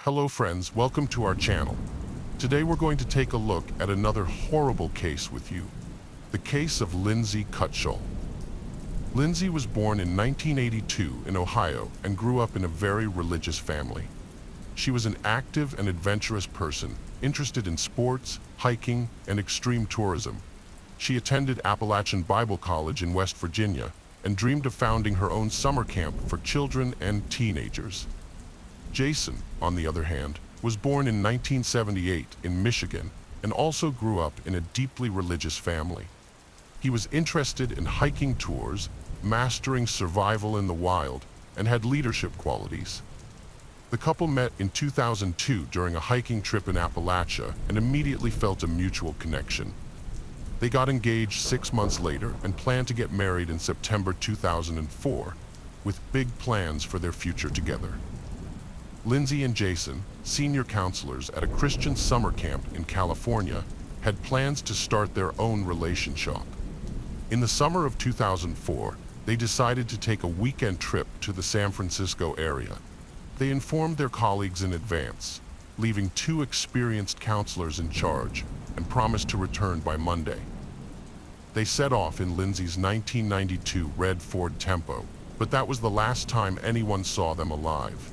Hello friends, welcome to our channel. Today we're going to take a look at another horrible case with you. The case of Lindsay Cutshall. Lindsay was born in 1982 in Ohio and grew up in a very religious family. She was an active and adventurous person, interested in sports, hiking, and extreme tourism. She attended Appalachian Bible College in West Virginia and dreamed of founding her own summer camp for children and teenagers. Jason, on the other hand, was born in 1978 in Michigan and also grew up in a deeply religious family. He was interested in hiking tours, mastering survival in the wild, and had leadership qualities. The couple met in 2002 during a hiking trip in Appalachia and immediately felt a mutual connection. They got engaged 6 months later and planned to get married in September 2004, with big plans for their future together. Lindsay and Jason, senior counselors at a Christian summer camp in California, had plans to start their own relationship. In the summer of 2004, they decided to take a weekend trip to the San Francisco area. They informed their colleagues in advance, leaving 2 experienced counselors in charge, and promised to return by Monday. They set off in Lindsay's 1992 red Ford Tempo, but that was the last time anyone saw them alive.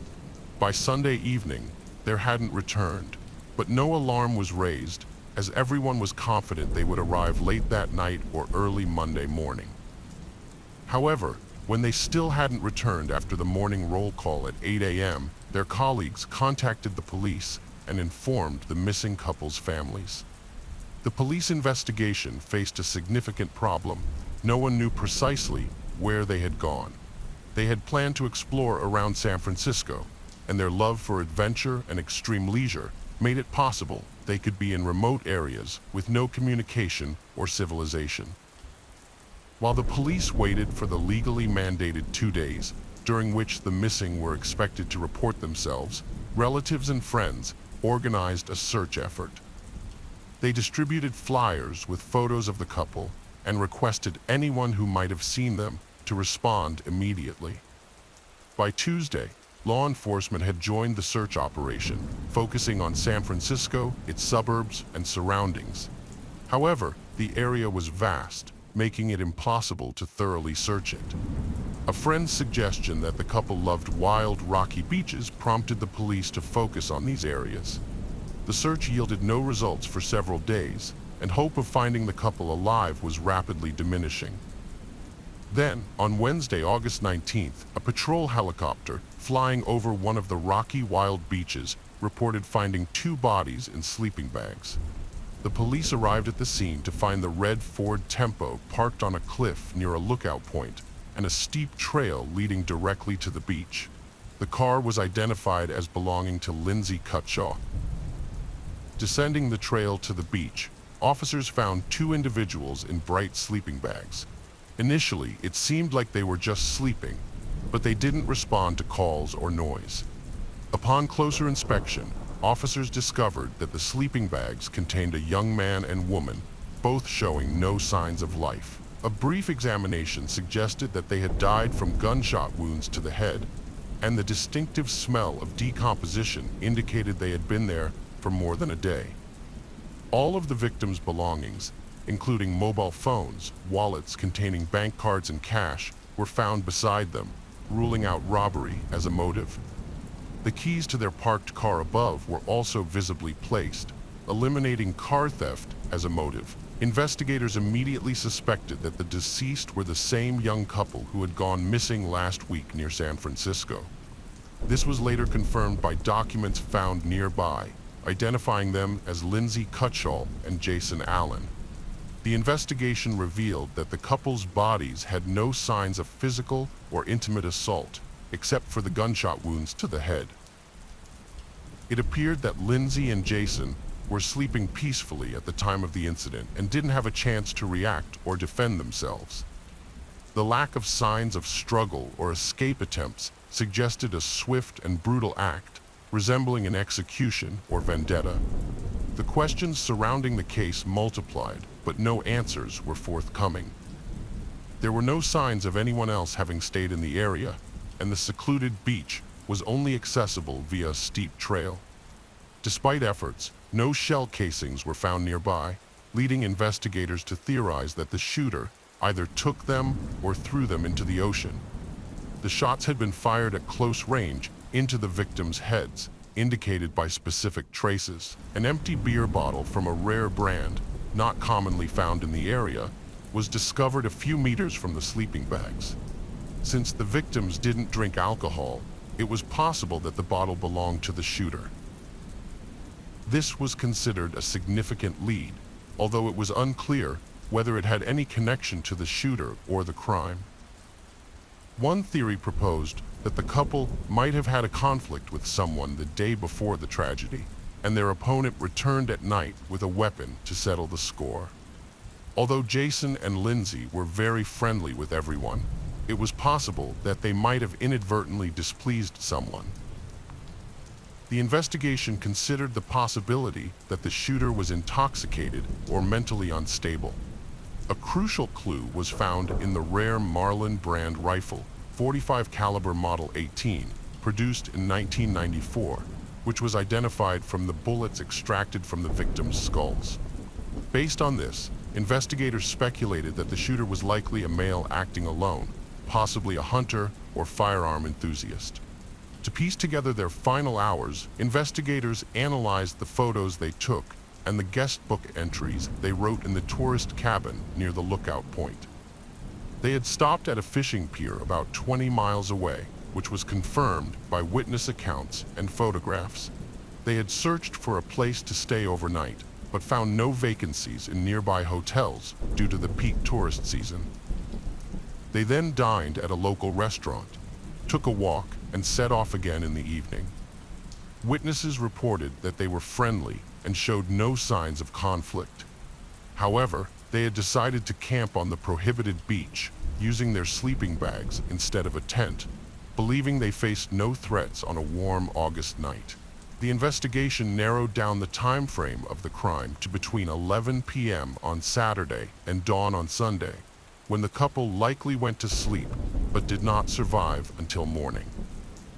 By Sunday evening, they hadn't returned, but no alarm was raised, as everyone was confident they would arrive late that night or early Monday morning. However, when they still hadn't returned after the morning roll call at 8 a.m., their colleagues contacted the police and informed the missing couple's families. The police investigation faced a significant problem. No one knew precisely where they had gone. They had planned to explore around San Francisco, and their love for adventure and extreme leisure made it possible they could be in remote areas with no communication or civilization. While the police waited for the legally mandated 2 days, during which the missing were expected to report themselves, relatives and friends organized a search effort. They distributed flyers with photos of the couple and requested anyone who might have seen them to respond immediately. By Tuesday, law enforcement had joined the search operation, focusing on San Francisco, its suburbs, and surroundings. However, the area was vast, making it impossible to thoroughly search it. A friend's suggestion that the couple loved wild, rocky beaches prompted the police to focus on these areas. The search yielded no results for several days, and hope of finding the couple alive was rapidly diminishing. Then, on Wednesday, August 19th, a patrol helicopter flying over one of the rocky wild beaches reported finding 2 bodies in sleeping bags. The police arrived at the scene to find the red Ford Tempo parked on a cliff near a lookout point and a steep trail leading directly to the beach. The car was identified as belonging to Lindsay Cutshall. Descending the trail to the beach, officers found 2 individuals in bright sleeping bags. Initially, it seemed like they were just sleeping, but they didn't respond to calls or noise. Upon closer inspection, officers discovered that the sleeping bags contained a young man and woman, both showing no signs of life. A brief examination suggested that they had died from gunshot wounds to the head, and the distinctive smell of decomposition indicated they had been there for more than a day. All of the victims' belongings, including mobile phones, wallets containing bank cards and cash, were found beside them, ruling out robbery as a motive. The keys to their parked car above were also visibly placed, eliminating car theft as a motive. Investigators immediately suspected that the deceased were the same young couple who had gone missing last week near San Francisco. This was later confirmed by documents found nearby, identifying them as Lindsay Cutshall and Jason Allen. The investigation revealed that the couple's bodies had no signs of physical or intimate assault, except for the gunshot wounds to the head. It appeared that Lindsay and Jason were sleeping peacefully at the time of the incident and didn't have a chance to react or defend themselves. The lack of signs of struggle or escape attempts suggested a swift and brutal act, resembling an execution or vendetta. The questions surrounding the case multiplied, but no answers were forthcoming. There were no signs of anyone else having stayed in the area, and the secluded beach was only accessible via a steep trail. Despite efforts, no shell casings were found nearby, leading investigators to theorize that the shooter either took them or threw them into the ocean. The shots had been fired at close range into the victims' heads, indicated by specific traces. An empty beer bottle from a rare brand, not commonly found in the area, was discovered a few meters from the sleeping bags. Since the victims didn't drink alcohol, it was possible that the bottle belonged to the shooter. This was considered a significant lead, although it was unclear whether it had any connection to the shooter or the crime. One theory proposed that the couple might have had a conflict with someone the day before the tragedy, and their opponent returned at night with a weapon to settle the score. Although Jason and Lindsay were very friendly with everyone, it was possible that they might have inadvertently displeased someone. The investigation considered the possibility that the shooter was intoxicated or mentally unstable. A crucial clue was found in the rare Marlin brand rifle, .45 caliber Model 18, produced in 1994, which was identified from the bullets extracted from the victims' skulls. Based on this, investigators speculated that the shooter was likely a male acting alone, possibly a hunter or firearm enthusiast. To piece together their final hours, investigators analyzed the photos they took and the guest book entries they wrote in the tourist cabin near the lookout point. They had stopped at a fishing pier about 20 miles away, which was confirmed by witness accounts and photographs. They had searched for a place to stay overnight, but found no vacancies in nearby hotels due to the peak tourist season. They then dined at a local restaurant, took a walk, and set off again in the evening. Witnesses reported that they were friendly and showed no signs of conflict. However, they had decided to camp on the prohibited beach, using their sleeping bags instead of a tent, believing they faced no threats on a warm August night. The investigation narrowed down the time frame of the crime to between 11 p.m. on Saturday and dawn on Sunday, when the couple likely went to sleep but did not survive until morning.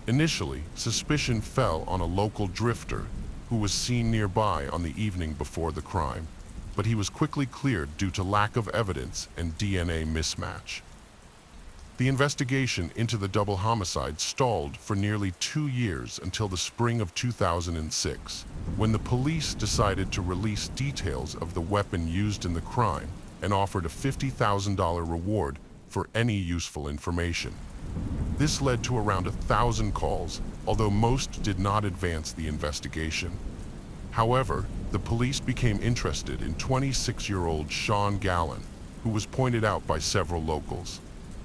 Initially, suspicion fell on a local drifter who was seen nearby on the evening before the crime, but he was quickly cleared due to lack of evidence and DNA mismatch. The investigation into the double homicide stalled for nearly 2 years until the spring of 2006, when the police decided to release details of the weapon used in the crime and offered a $50,000 reward for any useful information. This led to around 1,000 calls, although most did not advance the investigation. However, the police became interested in 26-year-old Sean Gallen, who was pointed out by several locals.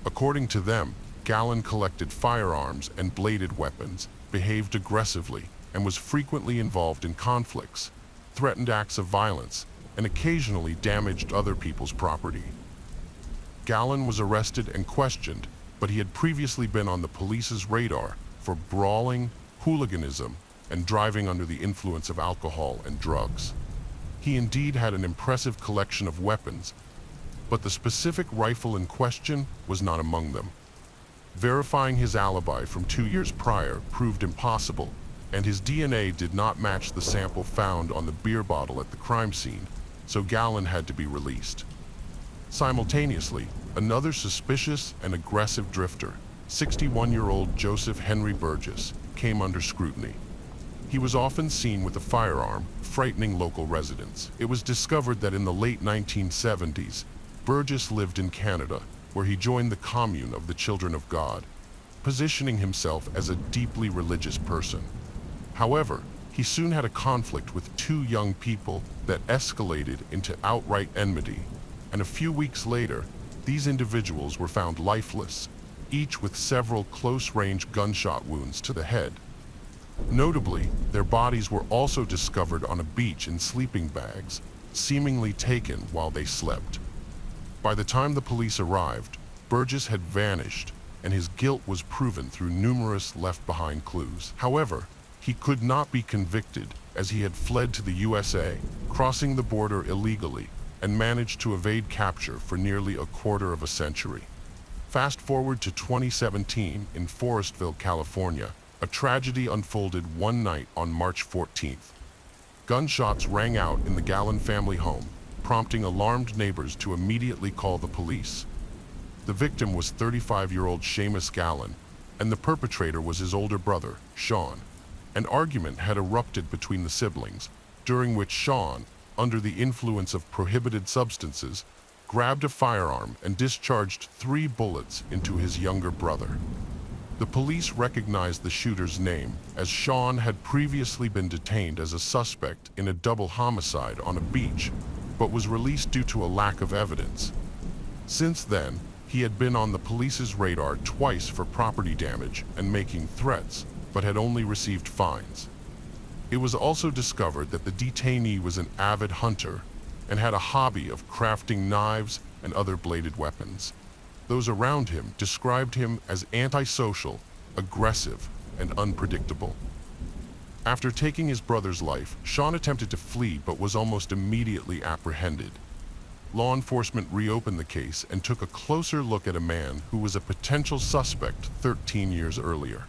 According to them, Gallen collected firearms and bladed weapons, behaved aggressively, and was frequently involved in conflicts, threatened acts of violence, and occasionally damaged other people's property. Gallen was arrested and questioned, but he had previously been on the police's radar for brawling, hooliganism, and driving under the influence of alcohol and drugs. He indeed had an impressive collection of weapons, but the specific rifle in question was not among them. Verifying his alibi from 2 years prior proved impossible, and his DNA did not match the sample found on the beer bottle at the crime scene, so Gallen had to be released. Simultaneously, another suspicious and aggressive drifter, 61-year-old Joseph Henry Burgess, came under scrutiny. He was often seen with a firearm, frightening local residents. It was discovered that in the late 1970s, Burgess lived in Canada, where he joined the Commune of the Children of God, positioning himself as a deeply religious person. However, he soon had a conflict with 2 young people that escalated into outright enmity, and a few weeks later, these individuals were found lifeless, each with several close-range gunshot wounds to the head. Notably, their bodies were also discovered on a beach in sleeping bags, seemingly taken while they slept. By the time the police arrived, Burgess had vanished, and his guilt was proven through numerous left-behind clues. However, he could not be convicted as he had fled to the USA, crossing the border illegally, and managed to evade capture for nearly a quarter of a century. Fast forward to 2017 in Forestville, California, A tragedy unfolded one night on March 14th. Gunshots rang out in the Gallen family home, prompting alarmed neighbors to immediately call the police. The victim was 35-year-old Seamus Gallen, and the perpetrator was his older brother, Sean. An argument had erupted between the siblings, during which Sean, under the influence of prohibited substances, grabbed a firearm and discharged 3 bullets into his younger brother. The police recognized the shooter's name, as Sean had previously been detained as a suspect in a double homicide on a beach, but was released due to a lack of evidence. Since then, he had been on the police's radar twice for property damage and making threats, but had only received fines. It was also discovered that the detainee was an avid hunter and had a hobby of crafting knives and other bladed weapons. Those around him described him as antisocial, aggressive, and unpredictable. After taking his brother's life, Sean attempted to flee but was almost immediately apprehended. Law enforcement reopened the case and took a closer look at a man who was a potential suspect 13 years earlier.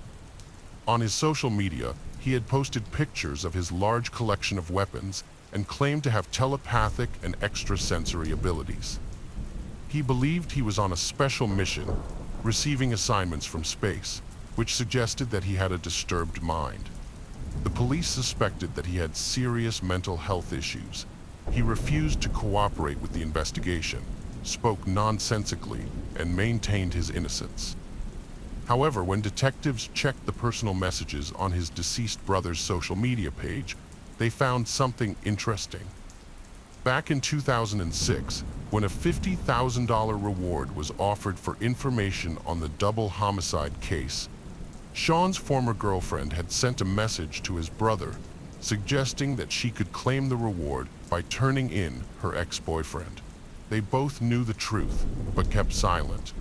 On his social media, he had posted pictures of his large collection of weapons and claimed to have telepathic and extrasensory abilities. He believed he was on a special mission, receiving assignments from space, which suggested that he had a disturbed mind. The police suspected that he had serious mental health issues. He refused to cooperate with the investigation, spoke nonsensically, and maintained his innocence. However, when detectives checked the personal messages on his deceased brother's social media page, they found something interesting. Back in 2006, when a $50,000 reward was offered for information on the double homicide case, Sean's former girlfriend had sent a message to his brother, suggesting that she could claim the reward by turning in her ex-boyfriend. They both knew the truth, but kept silent.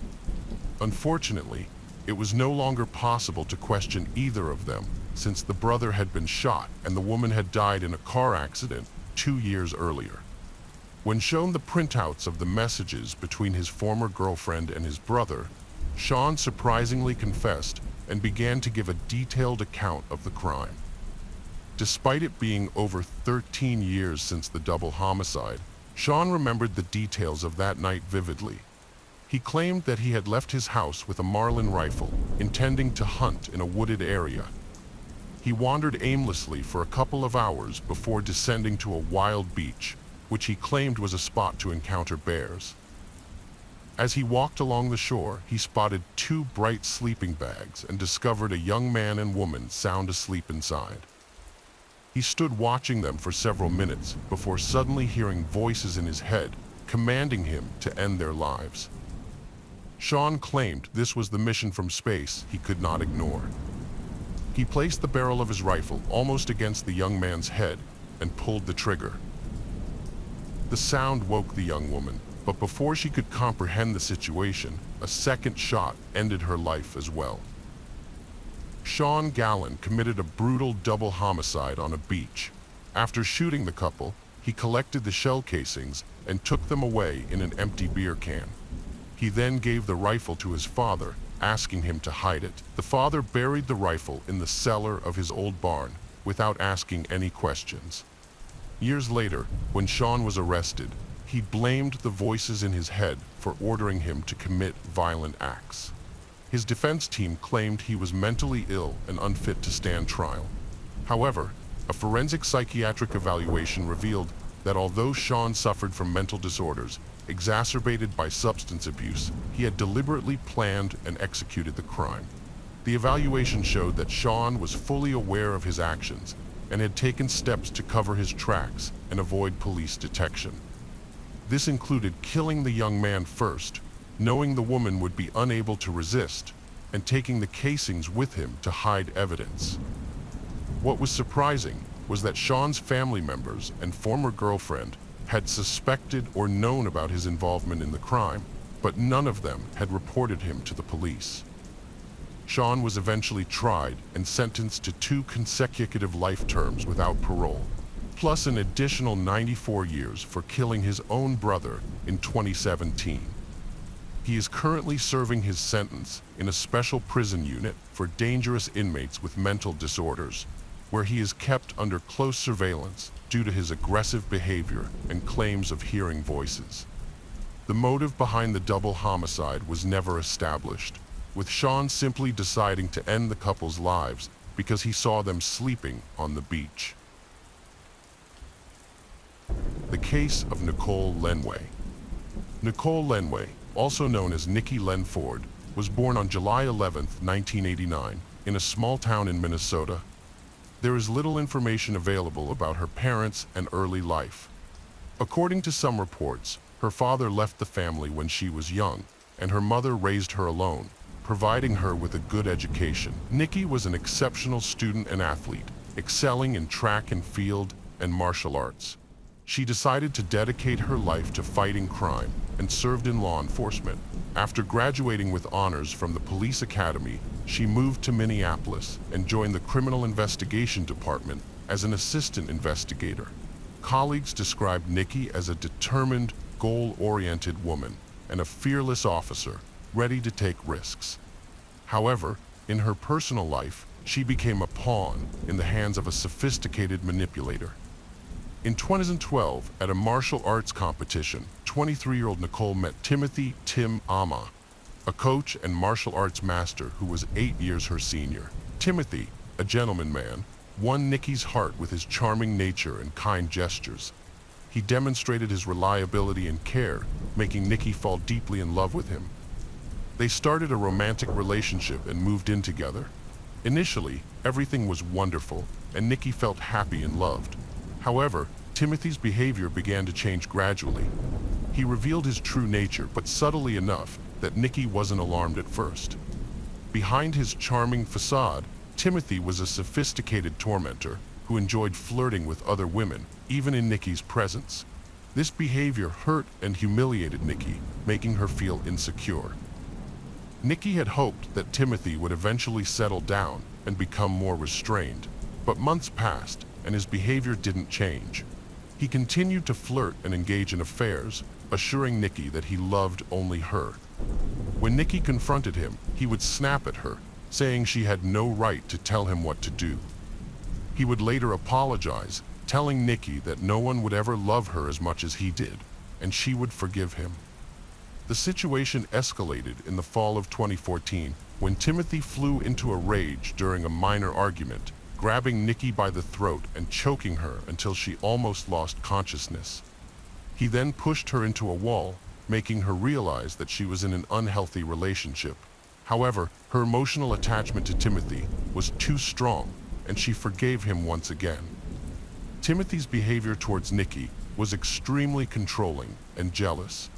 Unfortunately, it was no longer possible to question either of them, since the brother had been shot and the woman had died in a car accident 2 years earlier. When shown the printouts of the messages between his former girlfriend and his brother, Sean surprisingly confessed and began to give a detailed account of the crime. Despite it being over 13 years since the double homicide, Sean remembered the details of that night vividly. He claimed that he had left his house with a Marlin rifle, intending to hunt in a wooded area. He wandered aimlessly for a couple of hours before descending to a wild beach, which he claimed was a spot to encounter bears. As he walked along the shore, he spotted 2 bright sleeping bags and discovered a young man and woman sound asleep inside. He stood watching them for several minutes before suddenly hearing voices in his head commanding him to end their lives. Sean claimed this was the mission from space he could not ignore. He placed the barrel of his rifle almost against the young man's head and pulled the trigger. The sound woke the young woman, but before she could comprehend the situation, a second shot ended her life as well. Sean Gallen committed a brutal double homicide on a beach. After shooting the couple, he collected the shell casings and took them away in an empty beer can. He then gave the rifle to his father, asking him to hide it. The father buried the rifle in the cellar of his old barn without asking any questions. Years later, when Sean was arrested, he blamed the voices in his head for ordering him to commit violent acts. His defense team claimed he was mentally ill and unfit to stand trial. However, a forensic psychiatric evaluation revealed that although Sean suffered from mental disorders exacerbated by substance abuse, he had deliberately planned and executed the crime. The evaluation showed that Sean was fully aware of his actions and had taken steps to cover his tracks and avoid police detection. This included killing the young man first, knowing the woman would be unable to resist, and taking the casings with him to hide evidence. What was surprising was that Sean's family members and former girlfriend had suspected or known about his involvement in the crime, but none of them had reported him to the police. Sean was eventually tried and sentenced to 2 consecutive life terms without parole, plus an additional 94 years for killing his own brother in 2017. He is currently serving his sentence in a special prison unit for dangerous inmates with mental disorders, where he is kept under close surveillance due to his aggressive behavior and claims of hearing voices. The motive behind the double homicide was never established, with Sean simply deciding to end the couple's lives because he saw them sleeping on the beach. The case of Nicole Lenway. Nicole Lenway, also known as Nikki Lenford, was born on July 11, 1989, in a small town in Minnesota. There is little information available about her parents and early life. According to some reports, her father left the family when she was young, and her mother raised her alone, providing her with a good education. Nikki was an exceptional student and athlete, excelling in track and field and martial arts. She decided to dedicate her life to fighting crime and served in law enforcement. After graduating with honors from the police academy, she moved to Minneapolis and joined the criminal investigation department as an assistant investigator. Colleagues described Nikki as a determined, goal-oriented woman and a fearless officer, ready to take risks. However, in her personal life, she became a pawn in the hands of a sophisticated manipulator. In 2012, at a martial arts competition, 23-year-old Nicole met Timothy "Tim" Ama, a coach and martial arts master who was 8 years her senior. Timothy, a gentleman man, won Nikki's heart with his charming nature and kind gestures. He demonstrated his reliability and care, making Nikki fall deeply in love with him. They started a romantic relationship and moved in together. Initially, everything was wonderful, and Nikki felt happy and loved. However, Timothy's behavior began to change gradually. He revealed his true nature, but subtly enough that Nikki wasn't alarmed at first. Behind his charming facade, Timothy was a sophisticated tormentor who enjoyed flirting with other women, even in Nikki's presence. This behavior hurt and humiliated Nikki, making her feel insecure. Nikki had hoped that Timothy would eventually settle down and become more restrained, but months passed and his behavior didn't change. He continued to flirt and engage in affairs, assuring Nikki that he loved only her. When Nikki confronted him, he would snap at her, saying she had no right to tell him what to do. He would later apologize, telling Nikki that no one would ever love her as much as he did, and she would forgive him. The situation escalated in the fall of 2014 when Timothy flew into a rage during a minor argument, grabbing Nikki by the throat and choking her until she almost lost consciousness. He then pushed her into a wall, making her realize that she was in an unhealthy relationship. However, her emotional attachment to Timothy was too strong, and she forgave him once again. Timothy's behavior towards Nikki was extremely controlling and jealous.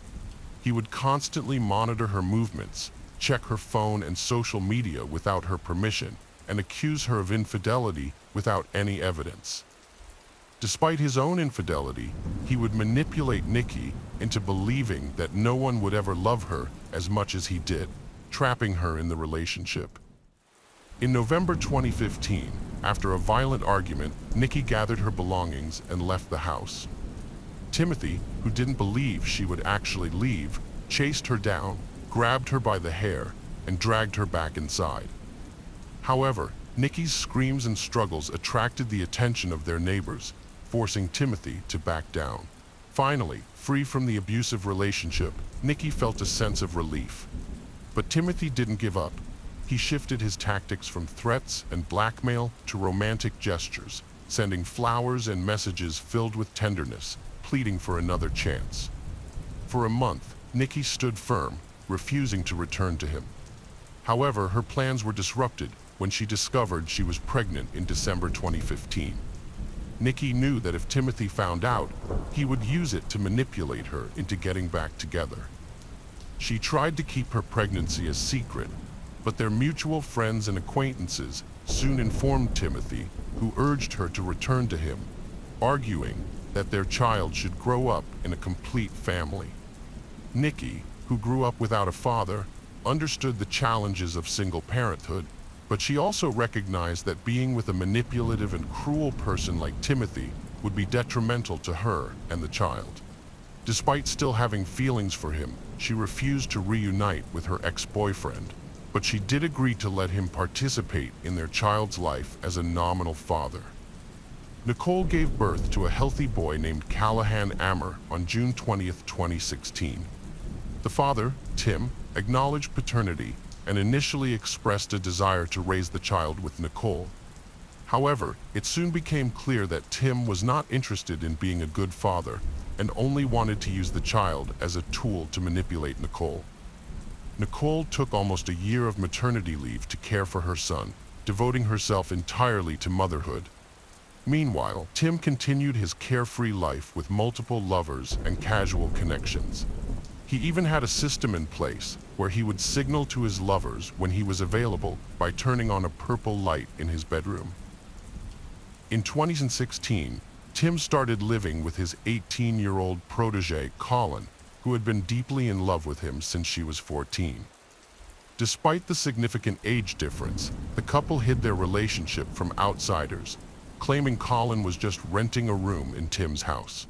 He would constantly monitor her movements, check her phone and social media without her permission, and accuse her of infidelity without any evidence. Despite his own infidelity, he would manipulate Nikki into believing that no one would ever love her as much as he did, trapping her in the relationship. In November 2015, after a violent argument, Nikki gathered her belongings and left the house. Timothy, who didn't believe she would actually leave, chased her down, grabbed her by the hair, and dragged her back inside. However, Nikki's screams and struggles attracted the attention of their neighbors, forcing Timothy to back down. Finally, free from the abusive relationship, Nikki felt a sense of relief. But Timothy didn't give up. He shifted his tactics from threats and blackmail to romantic gestures, sending flowers and messages filled with tenderness, pleading for another chance. For a month, Nikki stood firm, refusing to return to him. However, her plans were disrupted when she discovered she was pregnant in December 2015. Nikki knew that if Timothy found out, he would use it to manipulate her into getting back together. She tried to keep her pregnancy a secret, but their mutual friends and acquaintances soon informed Timothy, who urged her to return to him, arguing that their child should grow up in a complete family. Nikki, who grew up without a father, understood the challenges of single parenthood, but she also recognized that being with a manipulative and cruel person like Timothy would be detrimental to her and the child. Despite still having feelings for him, she refused to reunite with her ex-boyfriend, but she did agree to let him participate in their child's life as a nominal father. Nicole gave birth to a healthy boy named Callahan Ammer on June 20th, 2016. The father, Tim, acknowledged paternity and initially expressed a desire to raise the child with Nicole. However, it soon became clear that Tim was not interested in being a good father and only wanted to use the child as a tool to manipulate Nicole. Nicole took almost a year of maternity leave to care for her son, devoting herself entirely to motherhood. Meanwhile, Tim continued his carefree life with multiple lovers and casual connections. He even had a system in place where he would signal to his lovers when he was available by turning on a purple light in his bedroom. In 2016, Tim started living with his 18-year-old protege, Colin, who had been deeply in love with him since she was 14. Despite the significant age difference, the couple hid their relationship from outsiders, claiming Colin was just renting a room in Tim's house.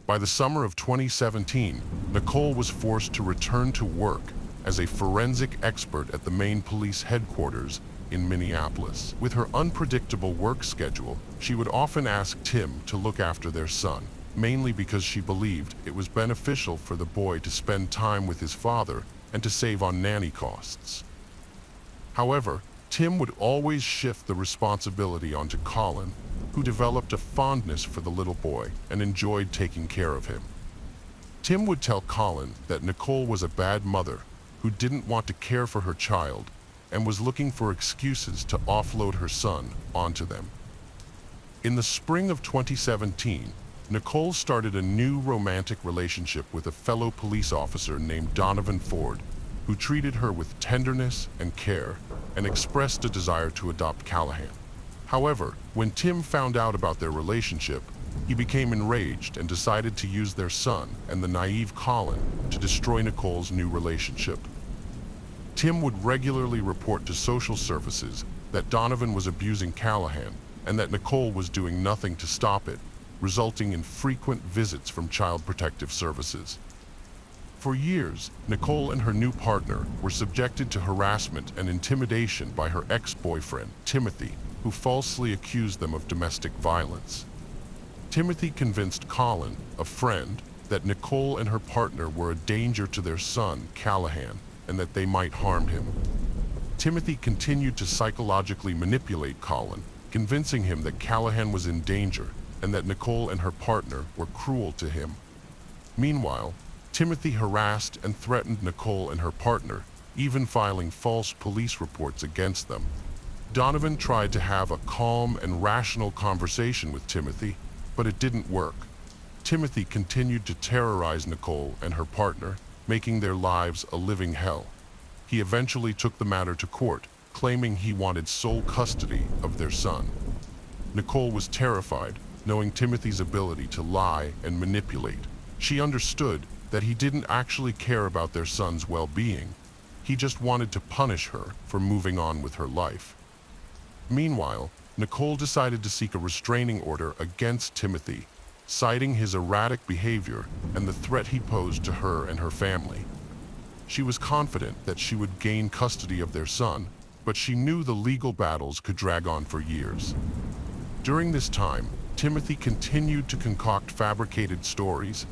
By the summer of 2017, Nicole was forced to return to work as a forensic expert at the main police headquarters in Minneapolis. With her unpredictable work schedule, she would often ask Tim to look after their son, mainly because she believed it was beneficial for the boy to spend time with his father and to save on nanny costs. However, Tim would always shift the responsibility onto Colin, who developed a fondness for the little boy and enjoyed taking care of him. Tim would tell Colin that Nicole was a bad mother who didn't want to care for her child and was looking for excuses to offload her son onto them. In the spring of 2017, Nicole started a new romantic relationship with a fellow police officer named Donovan Ford, who treated her with tenderness and care and expressed a desire to adopt Callahan. However, when Tim found out about their relationship, he became enraged and decided to use their son and the naive Colin to destroy Nicole's new relationship. Tim would regularly report to social services that Donovan was abusing Callahan and that Nicole was doing nothing to stop it, resulting in frequent visits from Child Protective Services. For years, Nicole and her new partner were subjected to harassment and intimidation by her ex-boyfriend, Timothy, who falsely accused them of domestic violence. Timothy convinced Colin, a friend, that Nicole and her partner were a danger to their son, Callahan, and that they might harm him. Timothy continued to psychologically manipulate Colin, convincing him that Callahan was in danger and that Nicole and her partner were cruel to him. Meanwhile, Timothy harassed and threatened Nicole and her partner, even filing false police reports against them. Donovan tried to have a calm and rational conversation with Timothy, but it didn't work. Timothy continued to terrorize Nicole and her partner, making their lives a living hell. He eventually took the matter to court, claiming he wanted sole custody of their son. Nicole was terrified, knowing Timothy's ability to lie and manipulate. She understood that he didn't actually care about their son's well-being. He just wanted to punish her for moving on with her life. Meanwhile, Nicole decided to seek a restraining order against Timothy, citing his erratic behavior and the threat he posed to her and her family. She was confident that she would gain custody of their son, but she knew the legal battles could drag on for years. During this time, Timothy continued to concoct fabricated stories,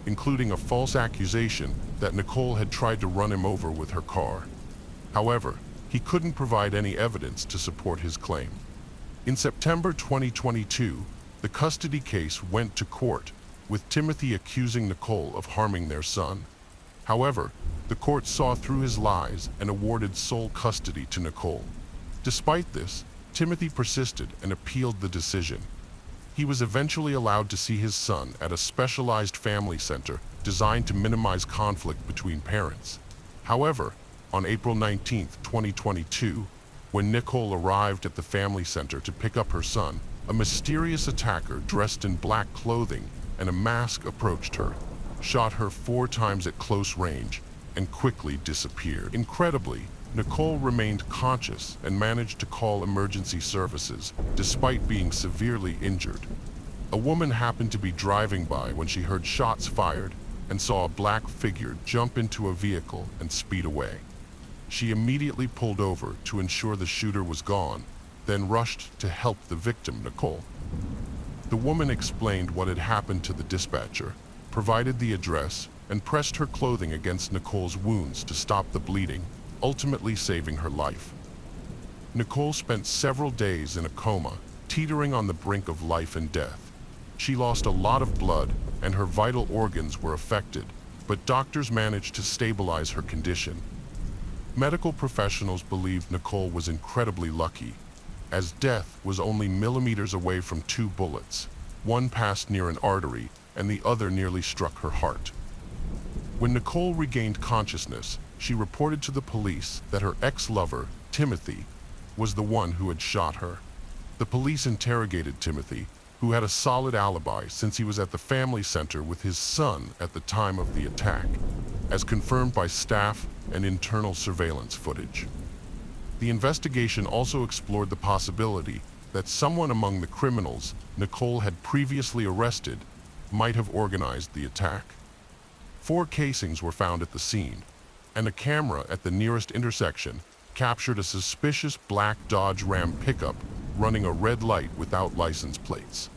including a false accusation that Nicole had tried to run him over with her car. However, he couldn't provide any evidence to support his claim. In September 2022, the custody case went to court, with Timothy accusing Nicole of harming their son. However, the court saw through his lies and awarded sole custody to Nicole. Despite this, Timothy persisted and appealed the decision. He was eventually allowed to see his son at a specialized family center designed to minimize conflict between parents. However, on April 19, 2022, when Nicole arrived at the family center to pick up her son, a mysterious attacker dressed in black clothing and a mask approached her, shot her 4 times at close range, and quickly disappeared. Incredibly, Nicole remained conscious and managed to call emergency services despite being severely injured. A woman happened to be driving by when she heard shots fired and saw a black figure jump into a vehicle and speed away. She immediately pulled over to ensure the shooter was gone, then rushed to help the victim, Nicole. The woman explained what had happened to the dispatcher, provided the address, and pressed her clothing against Nicole's wounds to stop the bleeding, ultimately saving her life. Nicole spent several days in a coma, teetering on the brink of life and death. She lost a lot of blood and her vital organs were affected, but doctors managed to stabilize her condition. Medical professionals believed Nicole was incredibly lucky, as death was only millimeters away from 2 bullets. One passed near an artery and the other nearly struck her heart. When Nicole regained consciousness, she reported to the police that her ex-lover, Timothy, was the one who had shot her. The police interrogated Timothy, who had a solid alibi since he was at the family center with his son at the time of the attack, as confirmed by staff and internal surveillance footage. The investigation also explored the possibility that someone among the criminals Nicole had previously arrested might have organized the attack. 4 casings were found at the scene, and a camera at the nearest intersection captured a suspicious black Dodge Ram pickup running a red light without license plates.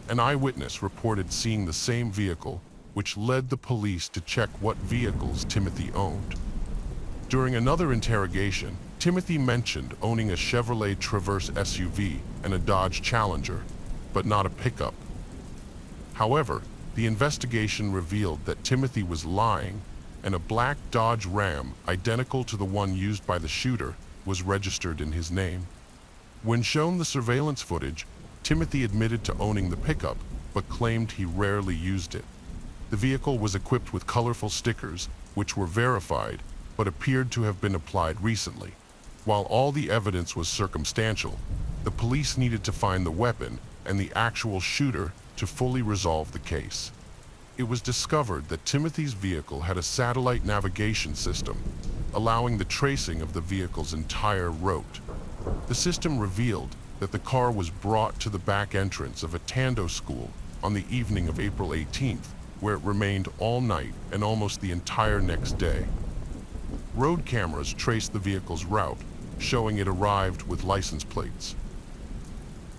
An eyewitness reported seeing the same vehicle, which led the police to check what vehicles Timothy owned. During another interrogation, Timothy mentioned owning a Chevrolet Traverse SUV and a Dodge Challenger, but not a pickup. However, the investigation revealed that Timothy was lying, and a black Dodge Ram, identical to the one used by the shooter, was registered in his name. When shown the surveillance footage, Timothy admitted to owning the pickup, but claimed he rarely used it. The vehicle was equipped with colorful stickers, which were verified, but appeared to have been applied recently. While all the evidence was circumstantial, the police needed to find the weapon and the actual shooter to fully resolve the case. It was discovered that Timothy's vehicle had a satellite navigation system, allowing the tracing of the vehicle's entire route. The system revealed that the car was brought to the back entrance of a Tando school on the evening of April 18th, where it remained all night and almost the entire next day. Road cameras traced the vehicle's route, showing it arrived with license plates.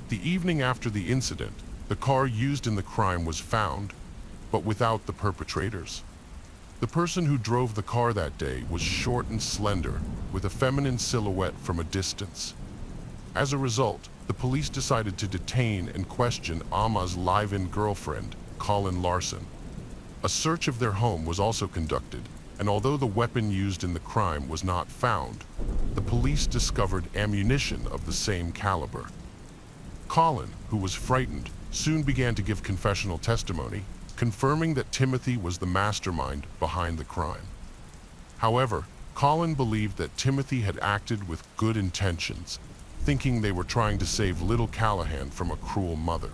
The evening after the incident, the car used in the crime was found, but without the perpetrators. The person who drove the car that day was short and slender, with a feminine silhouette from a distance. As a result, the police decided to detain and question Amma's live-in girlfriend, Colin Larson. A search of their home was also conducted, and although the weapon used in the crime was not found, the police discovered ammunition of the same caliber. Colin, who was frightened, soon began to give confessional testimony, confirming that Timothy was the mastermind behind the crime. However, Colin believed that Timothy had acted with good intentions, thinking they were trying to save little Callahan from a cruel mother.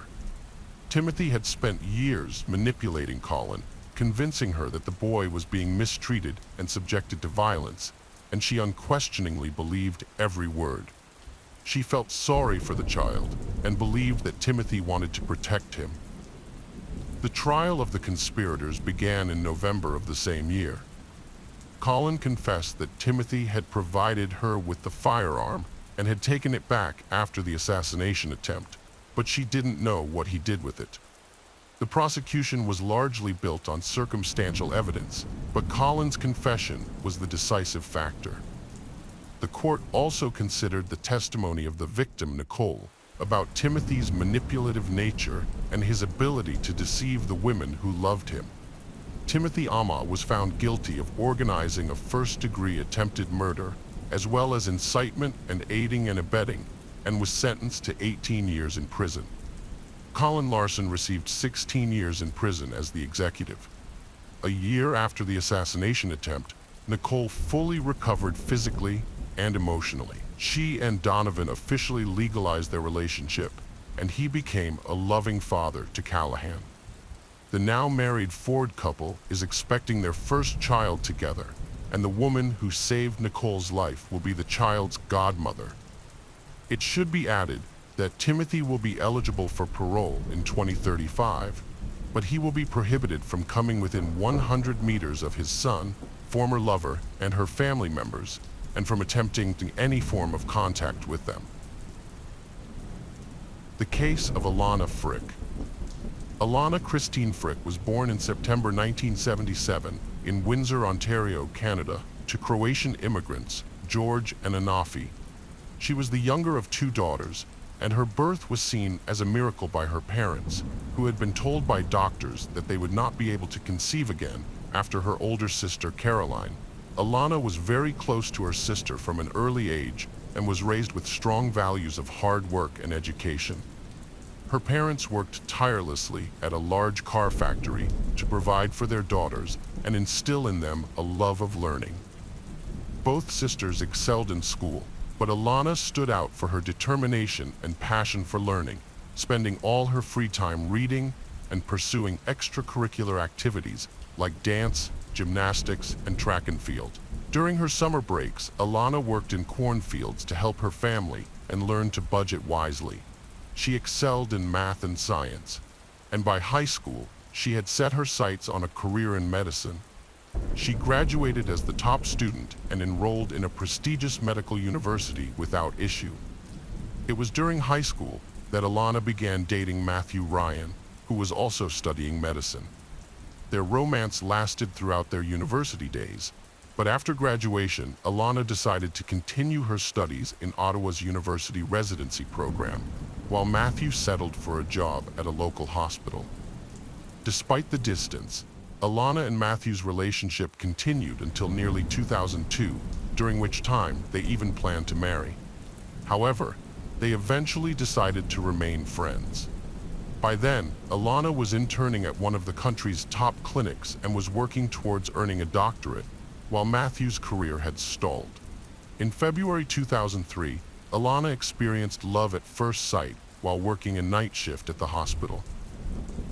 Timothy had spent years manipulating Colin, convincing her that the boy was being mistreated and subjected to violence, and she unquestioningly believed every word. She felt sorry for the child and believed that Timothy wanted to protect him. The trial of the conspirators began in November of the same year. Colin confessed that Timothy had provided her with the firearm and had taken it back after the assassination attempt, but she didn't know what he did with it. The prosecution was largely built on circumstantial evidence, but Colin's confession was the decisive factor. The court also considered the testimony of the victim, Nicole, about Timothy's manipulative nature and his ability to deceive the women who loved him. Timothy Amma was found guilty of organizing a first-degree attempted murder, as well as incitement and aiding and abetting, and was sentenced to 18 years in prison. Colin Larson received 16 years in prison as the executive. A year after the assassination attempt, Nicole fully recovered physically and emotionally. She and Donovan officially legalized their relationship, and he became a loving father to Callahan. The now married Ford couple is expecting their first child together, and the woman who saved Nicole's life will be the child's godmother. It should be added that Timothy will be eligible for parole in 2035, but he will be prohibited from coming within 100 meters of his son, former lover, and her family members, and from attempting any form of contact with them. The case of Alana Frick. Alana Christine Frick was born in September 1977 in Windsor, Ontario, Canada, to Croatian immigrants, George and Anafi. She was the younger of two daughters, and her birth was seen as a miracle by her parents, who had been told by doctors that they would not be able to conceive again after her older sister Caroline. Alana was very close to her sister from an early age and was raised with strong values of hard work and education. Her parents worked tirelessly at a large car factory to provide for their daughters and instill in them a love of learning. Both sisters excelled in school, but Alana stood out for her determination and passion for learning, spending all her free time reading and pursuing extracurricular activities like dance, gymnastics, and track and field. During her summer breaks, Alana worked in cornfields to help her family and learned to budget wisely. She excelled in math and science, and by high school, she had set her sights on a career in medicine. She graduated as the top student and enrolled in a prestigious medical university without issue. It was during high school that Alana began dating Matthew Ryan, who was also studying medicine. Their romance lasted throughout their university days, but after graduation, Alana decided to continue her studies in Ottawa's university residency program, while Matthew settled for a job at a local hospital. Despite the distance, Alana and Matthew's relationship continued until nearly 2002, during which time they even planned to marry. However, they eventually decided to remain friends. By then, Alana was interning at one of the country's top clinics and was working towards earning a doctorate, while Matthew's career had stalled. In February 2003, Alana experienced love at first sight while working a night shift at the hospital.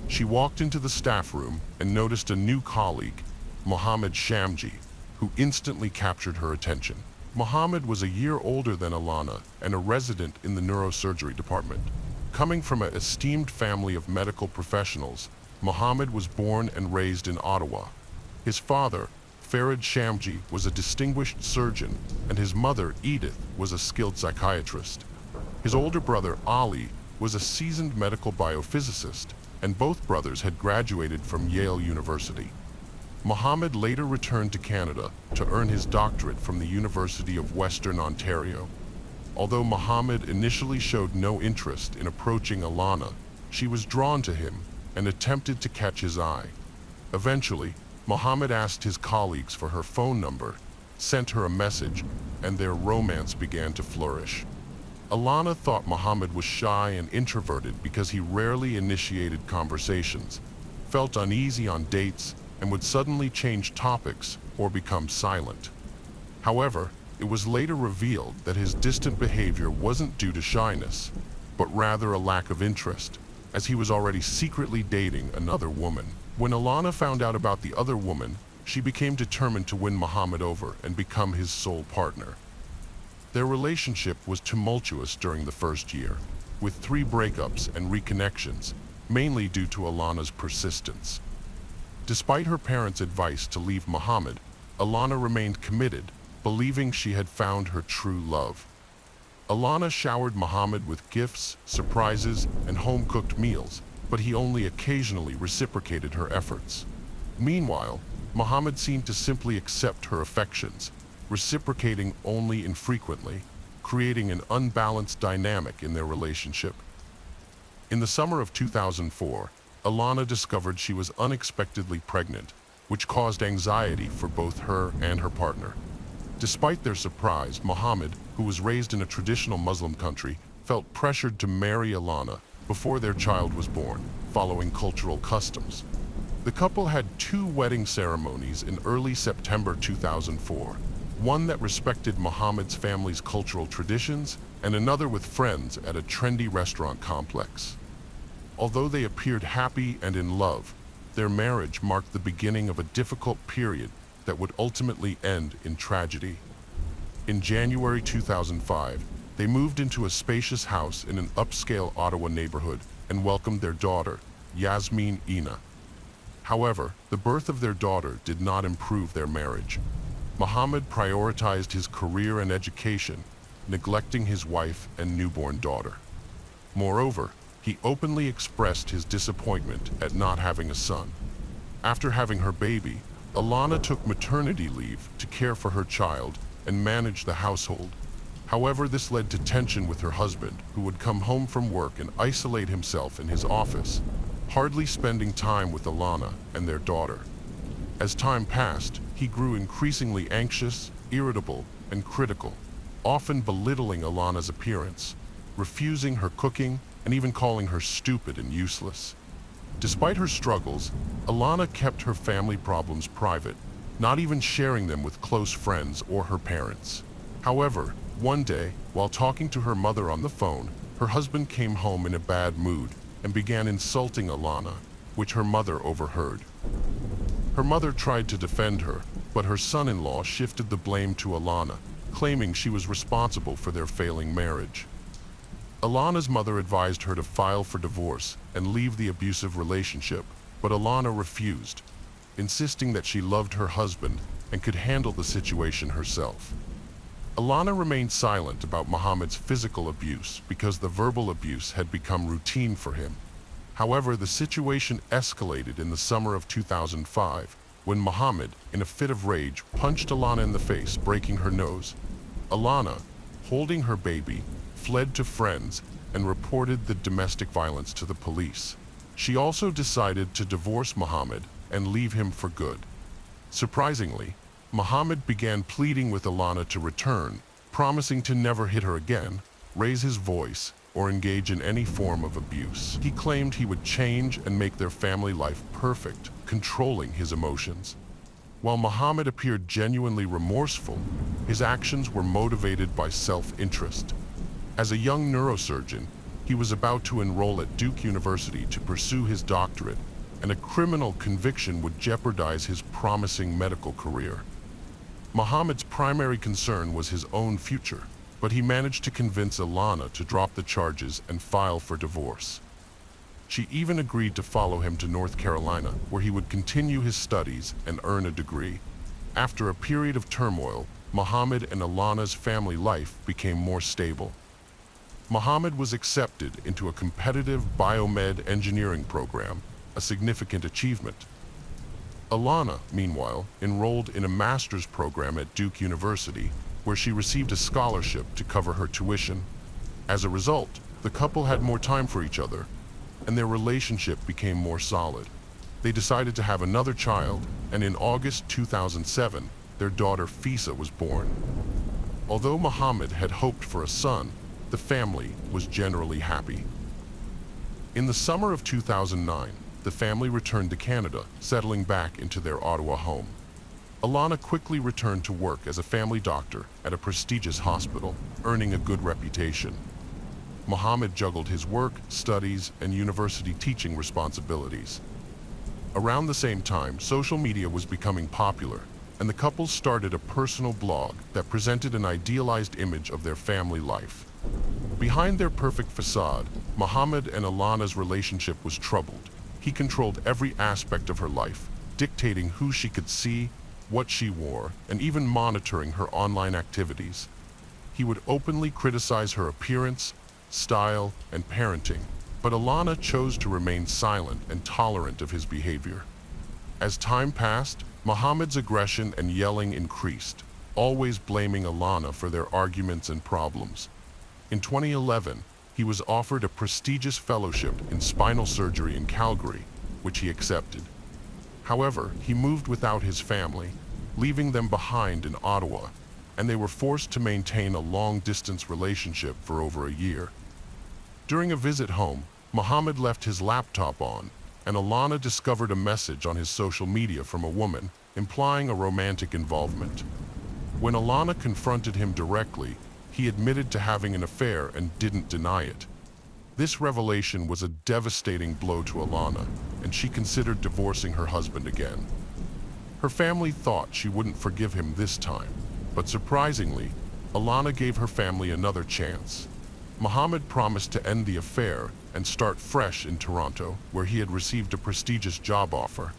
She walked into the staff room and noticed a new colleague, Mohammed Shamji, who instantly captured her attention. Mohammed was a year older than Alana and a resident in the neurosurgery department. Coming from an esteemed family of medical professionals, Mohammed was born and raised in Ottawa. His father, Farid Shamji, was a distinguished surgeon, and his mother, Edith, was a skilled psychiatrist. His older brother, Ali, was a seasoned medical biophysicist, and both brothers had graduated from Yale University. Mohammed later returned to Canada to earn his doctorate from the University of Western Ontario. Although Mohammed initially showed no interest in approaching Alana, she was drawn to him and attempted to catch his eye. Eventually, Mohammed asked his colleagues for her phone number, sent her a message, and their romance began to flourish. Alana thought Mohammed was shy and introverted because he rarely initiated conversations, felt uneasy on dates, and would suddenly change topics or become silent. However, it was later revealed that his distant behavior wasn't due to shyness, but rather a lack of interest, as he was already secretly dating another woman. When Alana found out about the other woman, she became determined to win Mohammed over and become his sole partner. Their relationship was tumultuous during the first year, with 3 breakups and reconnections, mainly due to Alana's persistence. Despite her parents' advice to leave Mohammed, Alana remained committed, believing she had found her true love. Alana showered Mohammed with gifts, surprises, and home-cooked meals, but he only occasionally reciprocated her efforts. Meanwhile, Mohammed seemed to simply accept her affections, reciprocating only infrequently, creating an unbalanced dynamic in their relationship. In the summer of 2004, Alana discovered she was unexpectedly pregnant, which caused anxiety for both her and her partner. Despite their surprise, Mohammed, who was raised in a traditional Muslim country, felt pressured to marry Alana before their child was born, following cultural customs. The couple had 2 wedding ceremonies in early September 2004, one that respected Mohammed's family's cultural traditions and another with friends at a trendy restaurant complex. Although they appeared happy and in love, their marriage marked the beginning of a difficult period that would ultimately end in tragedy. In January 2005, They moved into a spacious house in an upscale Ottawa neighborhood and welcomed their daughter, Yasmin Ina. However, the birth of their daughter did not improve their marriage. Mohammed prioritized his career and education, neglecting his wife and newborn daughter. Moreover, he openly expressed his disappointment at not having a son. After having her baby, Alana took maternity leave to care for her child and manage the household. However, this led to tension with her husband, who would come home from work and isolate himself in his office, hardly spending time with Alana and their daughter. As time passed, he grew increasingly anxious, irritable, and critical, often belittling Alana's appearance, refusing her cooking, and even calling her stupid and useless. Despite her struggles, Alana kept her family problems private, not even sharing them with close friends or her parents. However, one day, while talking to her mother on the phone, her husband came home in a bad mood and began insulting Alana, which her mother overheard. Her mother tried to defend her, but her son-in-law shifted the blame to Alana, claiming she was responsible for their failing marriage. Alana's mother advised her to file for divorce and leave the abusive relationship, but Alana refused, insisting that she loved her husband and could handle the situation herself. Alana remained silent about Mohammed's physical abuse because the verbal abuse had become routine for him. However, the situation escalated in the summer of 2005 when Mohammed, in a fit of rage, punched Alana in the face, breaking her nose. Alana, holding her baby, fled to friends and reported the domestic violence to the police. She also decided to divorce Mohammed and leave him for good. Surprisingly, Mohammed began pleading with Alana to return, promising to never hit her again, raise his voice, or engage in any form of abuse. He claimed he would change and make their family life perfect, controlling his emotions. While Mohammed appeared genuinely remorseful, his actions were motivated by self-interest. As a young neurosurgeon, he was about to enroll at Duke University to pursue his doctorate, and a criminal conviction would jeopardize his promising medical career. Mohammed's primary concern was his own future, but he managed to convince Alana to drop the charges and file for divorce. She even agreed to follow him to North Carolina, where he would continue his studies and earn a degree. After a period of turmoil, Mohammed and Alana's family life became more stable. Mohammed was accepted into a competitive biomed engineering program, a significant achievement. Alana, meanwhile, enrolled in a master's program at Duke University, where she received a scholarship to cover her tuition. As a result, the couple had more time for each other, and their relationship became more solid. They decided to have another child, and in August 2007, their daughter Fisa was born. Although Mohammed had hoped for a son, the family was generally happy. In the summer of 2009, the family returned to Canada, settling back into their Ottawa home. Alana quickly returned to work as a family doctor at a prestigious hospital, earning a good reputation. Mohammed juggled his work, studies, and university teaching responsibilities. Around the same time, social media was becoming popular, and the couple started a personal blog that presented an idealized image of their family life. Behind their perfect facade, Mohammed and Alana's relationship was troubled. He controlled every aspect of her life, dictating who she could see, what she wore, and even monitoring her online activities. He would openly criticize her appearance, style, and parenting, but Alana chose to remain silent and tolerant of his behavior. As time passed, Mohammed's aggression and yelling increased, always blaming Alana for their arguments and problems. In 2011, he was offered a prestigious fellowship in spinal surgery in Calgary, which he accepted. However, he moved without his family, leaving them behind in Ottawa, and they were forced to maintain a long-distance relationship for over a year. During a visit home, Mohammed left his laptop on, and Alana discovered a message on his social media from a woman, implying a romantic involvement. When Alana confronted him directly, he admitted to having an affair and didn't deny it. This revelation was a devastating blow to Alana, and she considered divorcing her husband again. Her family thought she wouldn't forgive him this time, but surprisingly, Alana gave her family another chance. Mohammed promised to end the affair and start fresh in Toronto, where he had received a prestigious job offer.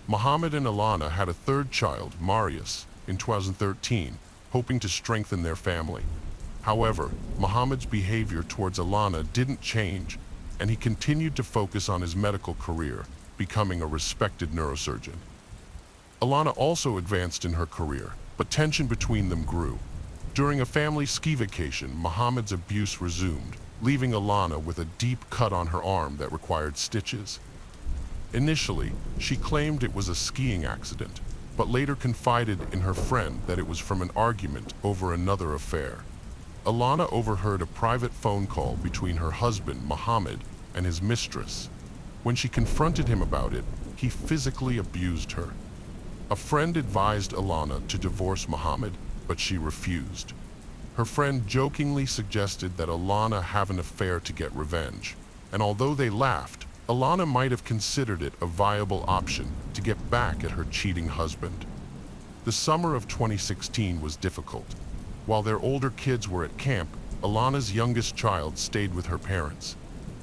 Mohammed and Alana had a third child, Marius, in 2013, hoping to strengthen their family. However, Mohammed's behavior towards Alana didn't change, and he continued to focus on his medical career, becoming a respected neurosurgeon. Alana also advanced in her career, but tension between them grew. During a family ski vacation, Mohammed's abuse resumed, leaving Alana with a deep cut on her arm that required stitches. Initially, she claimed it was a skiing accident, but later confided in her friend that it was from an argument over another affair. Alana overheard a private phone call between her husband, Mohammed, and his mistress. When she confronted him about it, he physically abused her. A friend advised Alana to divorce Mohammed, but she refused. Her friend jokingly suggested that Alana have an affair to get revenge, and although they laughed, Alana might have considered it a viable option to get back at her cheating husband. The summer of 2016 was difficult. While their older kids were at camp, Alana's youngest child stayed with her parents.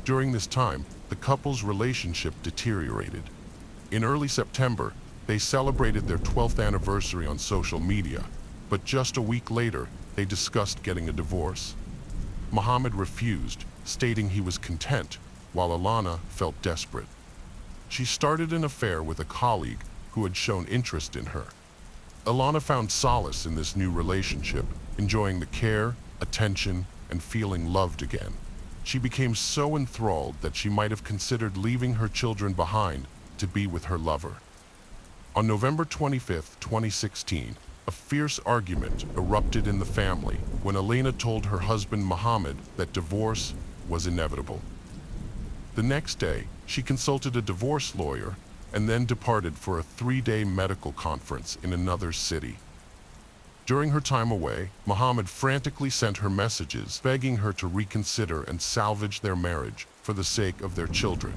During this time, the couple's relationship deteriorated. In early September, they celebrated their 12th anniversary on social media, but just a week later, they discussed getting a divorce. Mohammed refused, stating he was content, while Alana felt desperate. She started an affair with a colleague who had shown interest in her. Alana found solace in this new relationship, enjoying the care, attention, and feeling loved again. She became so enthralled that she might have considered leaving her children behind to be with her lover. On November 25, 2016, a fierce argument erupted in the family when Elena told her husband Mohammed that divorce was inevitable. The next day, she consulted a divorce lawyer and then departed for a 3-day medical conference in another city. During her time away, Mohammed frantically sent her messages begging her to reconsider and salvage their marriage for the sake of their children.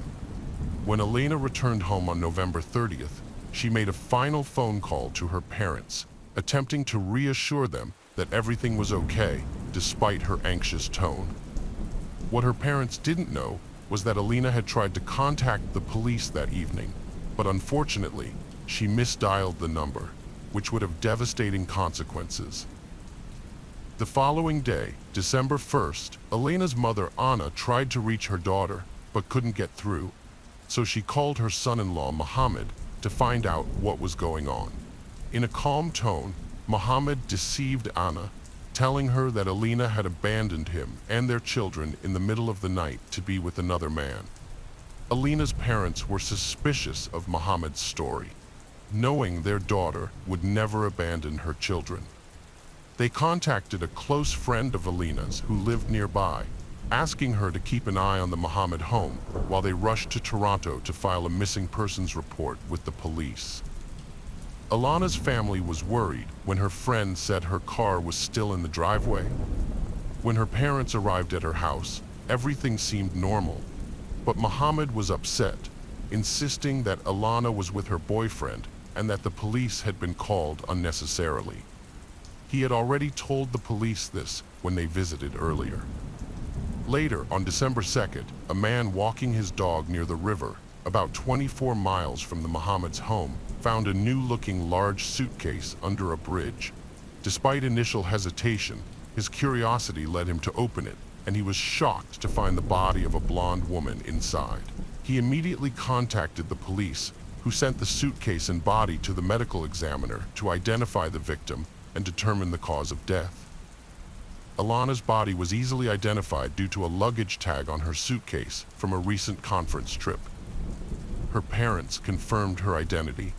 When Elena returned home on November 30th, she made a final phone call to her parents, attempting to reassure them that everything was okay, despite her anxious tone. What her parents didn't know was that Elena had tried to contact the police that evening, but unfortunately, she misdialed the number, which would have devastating consequences. The following day, December 1st, Elena's mother, Anna, tried to reach her daughter, but couldn't get through, so she called her son-in-law, Mohammed, to find out what was going on. In a calm tone, Mohammed deceived Anna, telling her that Elena had abandoned him and their children in the middle of the night to be with another man. Elena's parents were suspicious of Mohammed's story, knowing their daughter would never abandon her children. They contacted a close friend of Elena's who lived nearby, asking her to keep an eye on the Mohammed home while they rushed to Toronto to file a missing persons report with the police. Alana's family was worried when her friend said her car was still in the driveway. When her parents arrived at her house, everything seemed normal, but Mohammed was upset, insisting that Alana was with her boyfriend and that the police had been called unnecessarily. He had already told the police this when they visited earlier. Later, on December 2nd, a man walking his dog near the river, about 24 miles from the Mohammed's home, found a new-looking large suitcase under a bridge. Despite initial hesitation, his curiosity led him to open it, and he was shocked to find the body of a blonde woman inside. He immediately contacted the police, who sent the suitcase and body to the medical examiner to identify the victim and determine the cause of death. Alana's body was easily identified due to a luggage tag on her suitcase from a recent conference trip. Her parents confirmed her identity.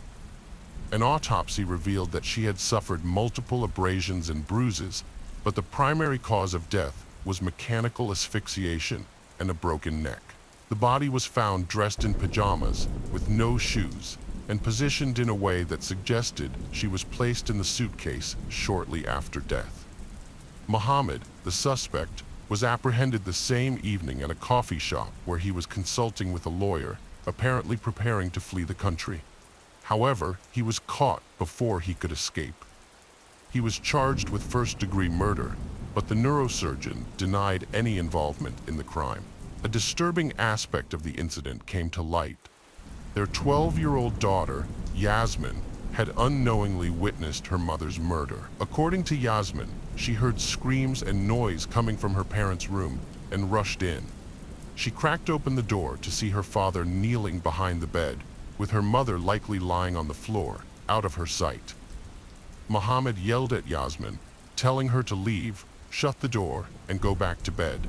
An autopsy revealed that she had suffered multiple abrasions and bruises, but the primary cause of death was mechanical asphyxiation and a broken neck. The body was found dressed in pajamas, with no shoes, and positioned in a way that suggested she was placed in the suitcase shortly after death. Mohammed, the suspect, was apprehended the same evening at a coffee shop where he was consulting with a lawyer, apparently preparing to flee the country. However, he was caught before he could escape. He was charged with first-degree murder, but the neurosurgeon denied any involvement in the crime. A disturbing aspect of the incident came to light. Their 12-year-old daughter, Yasmin, had unknowingly witnessed her mother's murder. According to Yasmin, she heard screams and noise coming from her parents' room and rushed in. She cracked open the door to see her father kneeling behind the bed, with her mother likely lying on the floor, out of her sight. Muhammad yelled at Yasmin, telling her to leave, shut the door, and go back to bed.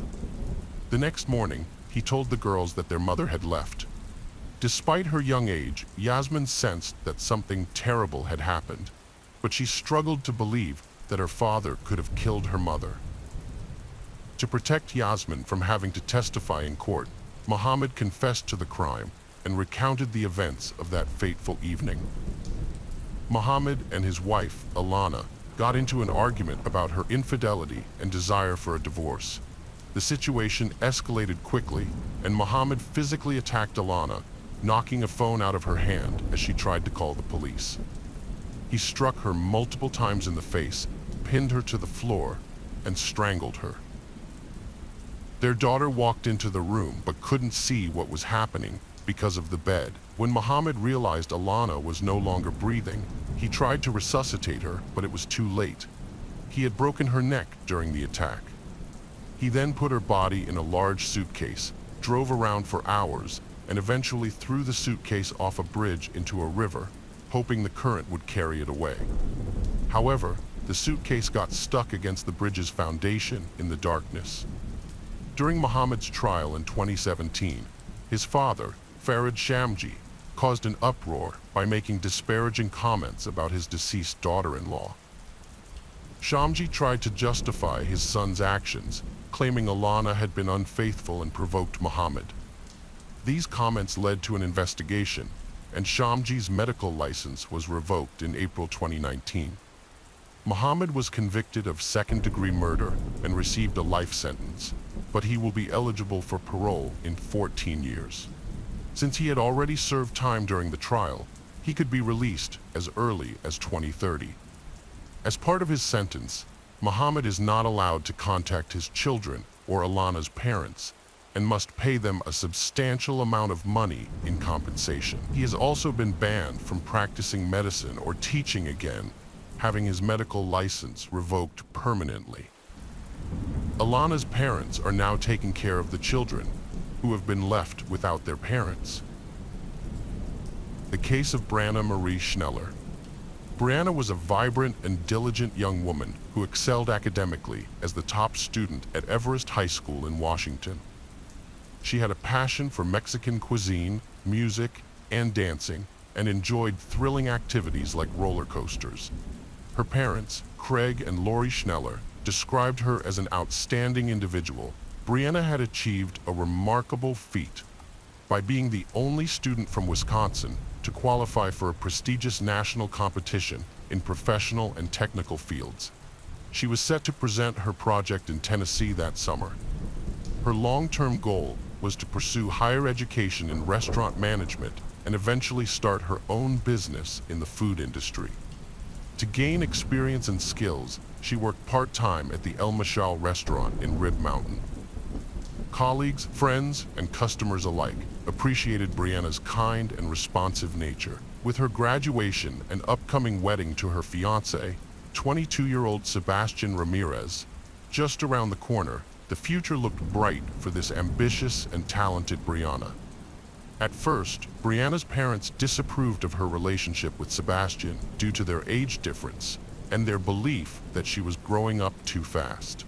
The next morning, he told the girls that their mother had left. Despite her young age, Yasmin sensed that something terrible had happened, but she struggled to believe that her father could have killed her mother. To protect Yasmin from having to testify in court, Muhammad confessed to the crime and recounted the events of that fateful evening. Muhammad and his wife, Alana, got into an argument about her infidelity and desire for a divorce. The situation escalated quickly, and Muhammad physically attacked Alana, knocking a phone out of her hand as she tried to call the police. He struck her multiple times in the face, pinned her to the floor, and strangled her. Their daughter walked into the room but couldn't see what was happening because of the bed. When Muhammad realized Alana was no longer breathing, he tried to resuscitate her, but it was too late. He had broken her neck during the attack. He then put her body in a large suitcase, drove around for hours, and eventually threw the suitcase off a bridge into a river, hoping the current would carry it away. However, the suitcase got stuck against the bridge's foundation in the darkness. During Muhammad's trial in 2017, his father, Farid Shamji, caused an uproar by making disparaging comments about his deceased daughter-in-law. Shamji tried to justify his son's actions, claiming Alana had been unfaithful and provoked Muhammad. These comments led to an investigation, and Shamji's medical license was revoked in April 2019. Muhammad was convicted of second-degree murder and received a life sentence, but he will be eligible for parole in 14 years. Since he had already served time during the trial, he could be released as early as 2030. As part of his sentence, Muhammad is not allowed to contact his children or Alana's parents, and must pay them a substantial amount of money in compensation. He has also been banned from practicing medicine or teaching again, having his medical license revoked permanently. Alana's parents are now taking care of the children, who have been left without their parents. The case of Brianna Marie Schneller. Brianna was a vibrant and diligent young woman who excelled academically as the top student at Everest High School in Washington. She had a passion for Mexican cuisine, music, and dancing, and enjoyed thrilling activities like roller coasters. Her parents, Craig and Lori Schneller, described her as an outstanding individual. Brianna had achieved a remarkable feat by being the only student from Wisconsin to qualify for a prestigious national competition in professional and technical fields. She was set to present her project in Tennessee that summer. Her long-term goal was to pursue higher education in restaurant management and eventually start her own business in the food industry. To gain experience and skills, she worked part-time at the El Mashal restaurant in Rib Mountain. Colleagues, friends, and customers alike appreciated Brianna's kind and responsive nature. With her graduation and upcoming wedding to her fiancé, 22-year-old Sebastian Ramirez, just around the corner, the future looked bright for this ambitious and talented Brianna. At first, Brianna's parents disapproved of her relationship with Sebastian due to their age difference and their belief that she was growing up too fast.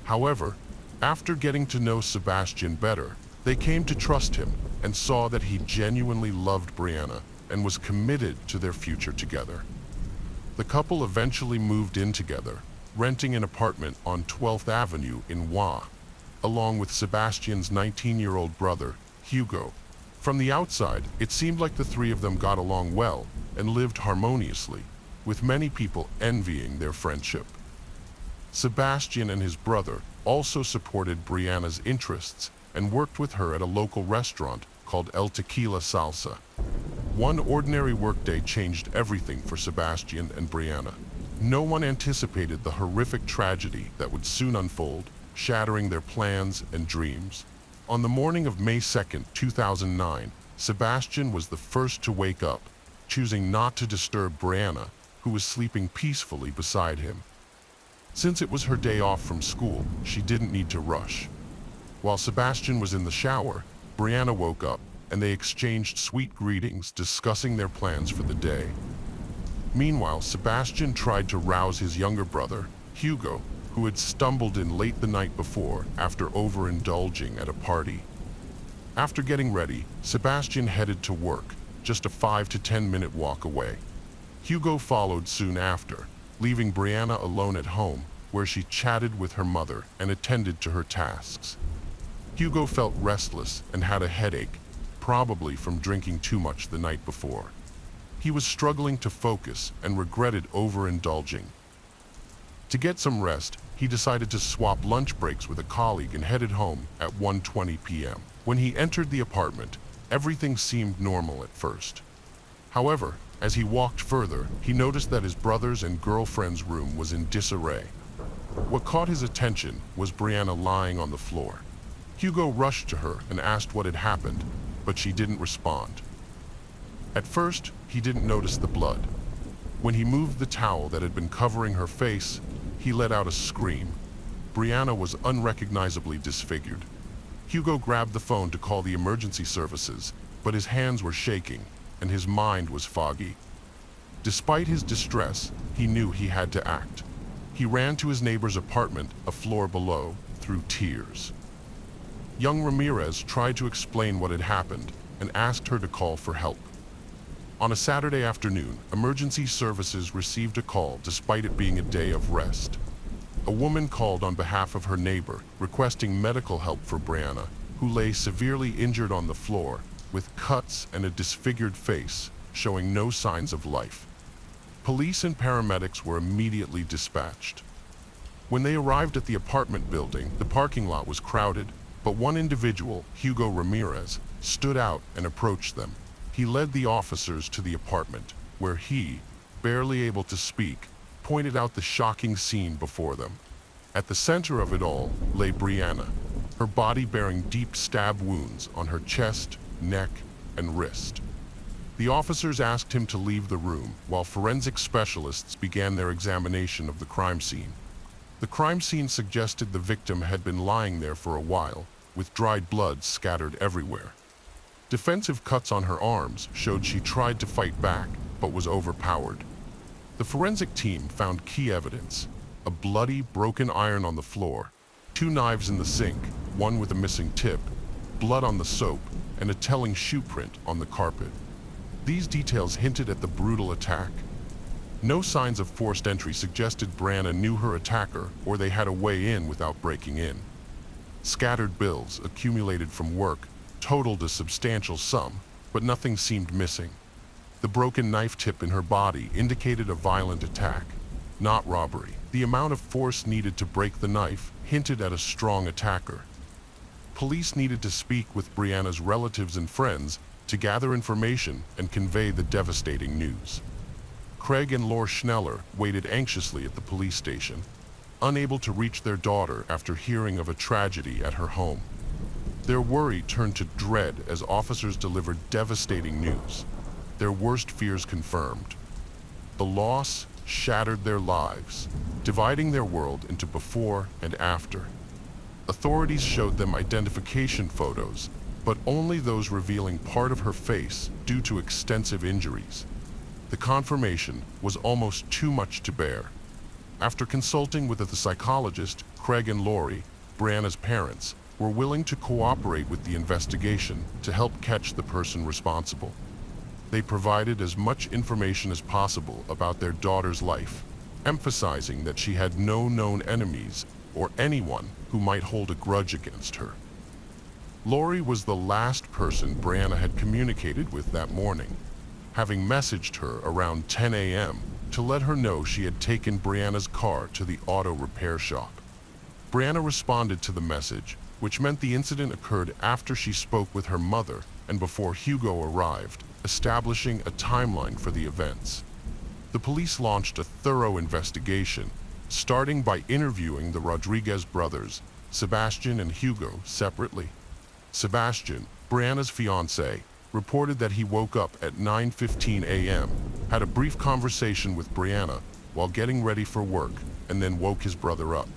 However, after getting to know Sebastian better, they came to trust him and saw that he genuinely loved Brianna and was committed to their future together. The couple eventually moved in together, renting an apartment on 12th Avenue in Wa, along with Sebastian's 19-year-old brother, Hugo. From the outside, it seemed like the three of them got along well and lived harmoniously, with many people envying their friendship. Sebastian and his brother also supported Brianna's interests and worked with her at a local restaurant called El Tequila Salsa. One ordinary workday changed everything for Sebastian and Brianna. No one anticipated the horrific tragedy that would soon unfold, shattering their plans and dreams. On the morning of May 2, 2009, Sebastian was the first to wake up, choosing not to disturb Brianna, who was sleeping peacefully beside him. Since it was her day off from school, she didn't need to rush. While Sebastian was in the shower, Brianna woke up, and they exchanged sweet greetings, discussing their plans for the day. Meanwhile, Sebastian tried to rouse his younger brother, Hugo, who had stumbled in late the night before after overindulging at a party. After getting ready, Sebastian headed to work, just a 5 to 10 minute walk away. Hugo followed soon after, leaving Brianna alone at home, where she chatted with her mother and attended to her tasks. Hugo felt restless and had a headache, probably from drinking too much the night before. He was struggling to focus and regretted overindulging. To get some rest, he decided to swap lunch breaks with a colleague and headed home at 1:20 p.m. When he entered the apartment, everything seemed normal at first. However, as he walked further, he noticed that his brother's and girlfriend's room was in disarray. What caught his attention was Brianna lying on the floor. Hugo rushed to her and asked what had happened, but she didn't respond. At first, he didn't notice the blood. When he moved the towel that had been covering her face, he let out a scream. Brianna was unrecognizably disfigured. Hugo grabbed the phone to call the emergency services, but his hands were shaking and his mind was foggy. Despite his distress, he knew he had to act. He ran to his neighbor's apartment, a floor below, through tears. Young Ramirez tried to explain what had happened and asked her to call for help. On a Saturday afternoon, emergency services received a call despite it being a day of rest. A woman called on behalf of her neighbor, requesting medical help for Brianna, who lay severely injured on the floor, with cuts and a disfigured face, showing no signs of life. Police and paramedics were immediately dispatched. When they arrived at the apartment building, the parking lot was crowded, but one individual, Hugo Ramirez, stood out and approached them. He led the officers to the apartment, where he, barely able to speak, pointed out the shocking scene before them. At the center of it all lay Brianna, her body bearing deep stab wounds on her chest, neck, and wrist. The officers asked him to leave the room while forensic specialists began their examination of the crime scene. The crime scene suggested the victim had been lying there for a while, with dried blood scattered everywhere. Defensive cuts on her arms showed she tried to fight back, but was overpowered. The forensic team found key evidence: a bloody, broken iron on the floor, 2 knives in the sink, one with a missing tip, blood on the soap, and a telling shoe print on the carpet. These details hinted at the brutal attack. No signs of forced entry suggested Brianna knew her attacker or they had a way in without breaking in. Scattered bills, accumulated from work, totaled a substantial sum, but nothing seemed missing. The broken knife tip in her body indicated a violent attack, not robbery. The amount of force needed to break the knife hinted at a strong attacker. Police needed to speak with Brianna's relatives and friends to gather information and convey the devastating news. Craig and Laura Schneller waited anxiously at the police station, unable to reach their daughter after hearing of a tragedy at her home. Their worry turned to dread as officers delivered devastating news, their worst fears confirmed. The loss shattered their lives, dividing their world into before and after. Authorities showed them identification photos, but only those revealing part of her face due to extensive injuries. The confirmation was almost too much to bear. After consulting with a psychologist, Craig and Lori, Brianna's parents, were willing to cooperate with the investigation to help catch the person responsible. They provided as much information as possible about their daughter's life, emphasizing that she had no known enemies or anyone who might hold a grudge against her. Lori was the last person Brianna had communicated with that morning, having messaged her around 10 a.m. to let her know she had taken Brianna's car to the auto repair shop. Brianna responded to the message, which meant the incident occurred after she spoke with her mother and before Hugo arrived, establishing a timeline for the events. The police launched a thorough investigation, starting by interviewing the Rodriguez brothers, Sebastian and Hugo, separately. Sebastian, Brianna's fiancé, reported that he woke up at 9:15 a.m., had a brief conversation with Brianna while getting ready for work, and then woke his brother up.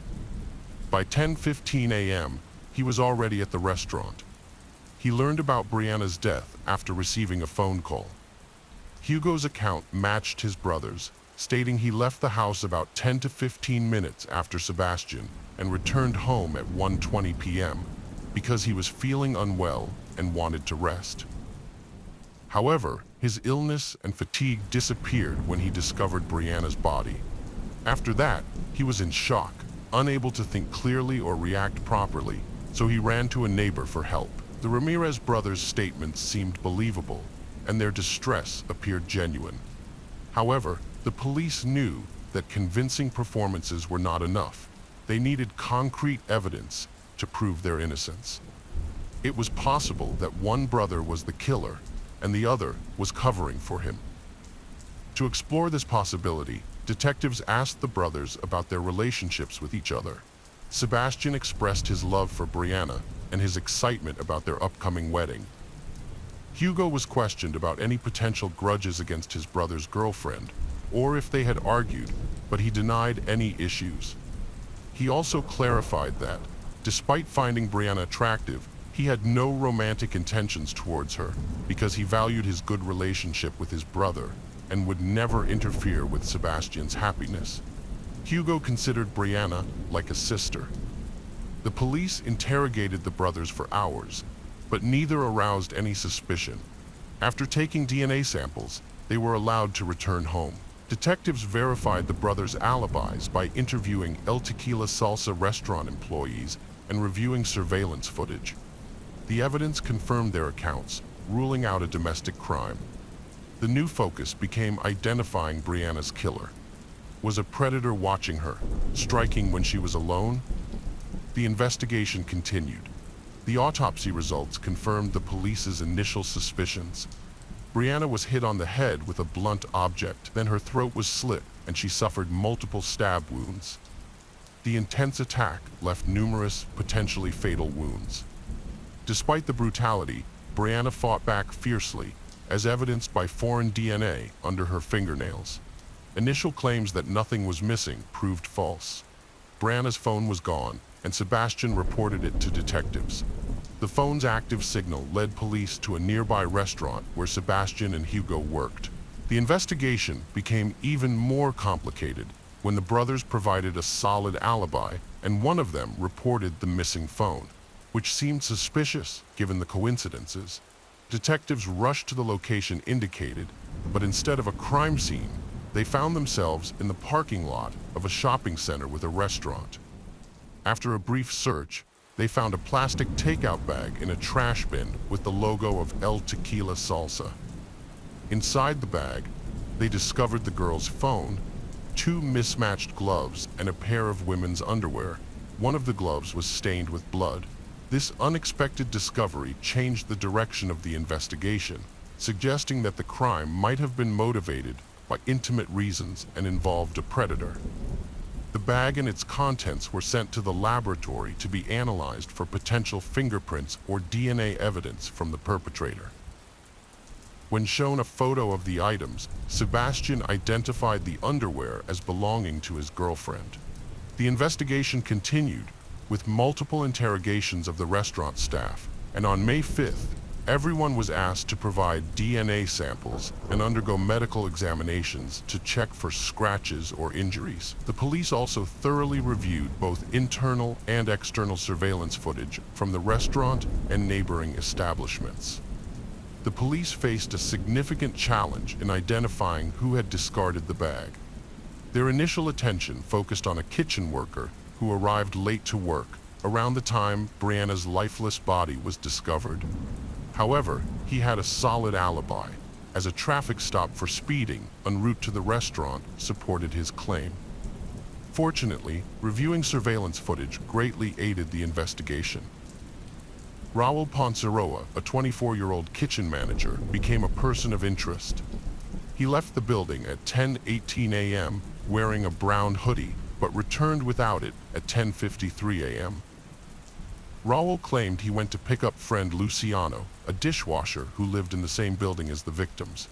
By 10:15 a.m., he was already at the restaurant. He learned about Brianna's death after receiving a phone call. Hugo's account matched his brother's, stating he left the house about 10 to 15 minutes after Sebastian and returned home at 1:20 p.m. because he was feeling unwell and wanted to rest. However, his illness and fatigue disappeared when he discovered Brianna's body. After that, he was in shock, unable to think clearly or react properly, so he ran to a neighbor for help. The Ramirez brothers' statements seemed believable, and their distress appeared genuine. However, the police knew that convincing performances were not enough. They needed concrete evidence to prove their innocence. It was possible that one brother was the killer, and the other was covering for him. To explore this possibility, detectives asked the brothers about their relationships with each other. Sebastian expressed his love for Brianna and his excitement about their upcoming wedding. Hugo was questioned about any potential grudges against his brother's girlfriend, or if they had argued, but he denied any issues. He also clarified that, despite finding Brianna attractive, he had no romantic intentions towards her because he valued his good relationship with his brother and would never interfere with Sebastian's happiness. Hugo considered Brianna like a sister. The police interrogated the brothers for hours, but neither aroused any suspicion. After taking DNA samples, they were allowed to return home. Detectives verified the brothers' alibis by interviewing El Tequila Salsa restaurant employees and reviewing surveillance footage. The evidence confirmed their accounts, ruling out a domestic crime. The new focus became identifying Brianna's killer. Was a predator watching her, striking when she was alone? The investigation continued. The autopsy results confirmed the police's initial suspicions. Brianna was hit on the head with a blunt object, then her throat was slit and she suffered multiple stab wounds. The intense attack left numerous, potentially fatal wounds. Despite the brutality, Brianna fought back fiercely, as evidenced by foreign DNA under her fingernails. Initial claims that nothing was missing proved false. Brianna's phone was gone, and Sebastian reported it to detectives. The phone's active signal led police to a nearby restaurant where Sebastian and Hugo worked. The investigation became even more complicated when the brothers provided a solid alibi, and one of them reported the missing phone, which seemed suspicious given the coincidences. Detectives rushed to the location indicated, but instead of a crime scene, they found themselves in the parking lot of a shopping center with a restaurant. After a brief search, they found a plastic takeout bag in a trash bin with the logo of El Tequila Salsa. Inside the bag, they discovered the girl's phone, 2 mismatched gloves, and a pair of women's underwear. One of the gloves was stained with blood. This unexpected discovery changed the direction of the investigation, suggesting that the crime might have been motivated by intimate reasons and involved a predator. The bag and its contents were sent to the laboratory to be analyzed for potential fingerprints or DNA evidence from the perpetrator. When shown a photo of the items, Sebastian identified the underwear as belonging to his girlfriend. The investigation continued, with multiple interrogations of the restaurant staff, and on May 5th, everyone was asked to provide DNA samples and undergo medical examinations to check for scratches or injuries. The police also thoroughly reviewed both internal and external surveillance footage from the restaurant and neighboring establishments. The police faced a significant challenge in identifying who had discarded the bag. Their initial attention focused on a kitchen worker who arrived late to work around the time Brianna's lifeless body was discovered. However, he had a solid alibi, as a traffic stop for speeding en route to the restaurant supported his claim. Fortunately, reviewing surveillance footage greatly aided the investigation. Raul Ponceroa, a 24-year-old kitchen manager, became a person of interest. He left the building at 10:18 a.m. wearing a brown hoodie, but returned without it at 10:53 a.m. Raul claimed he went to pick up friend Luciano, a dishwasher who lived in the same building as the victims.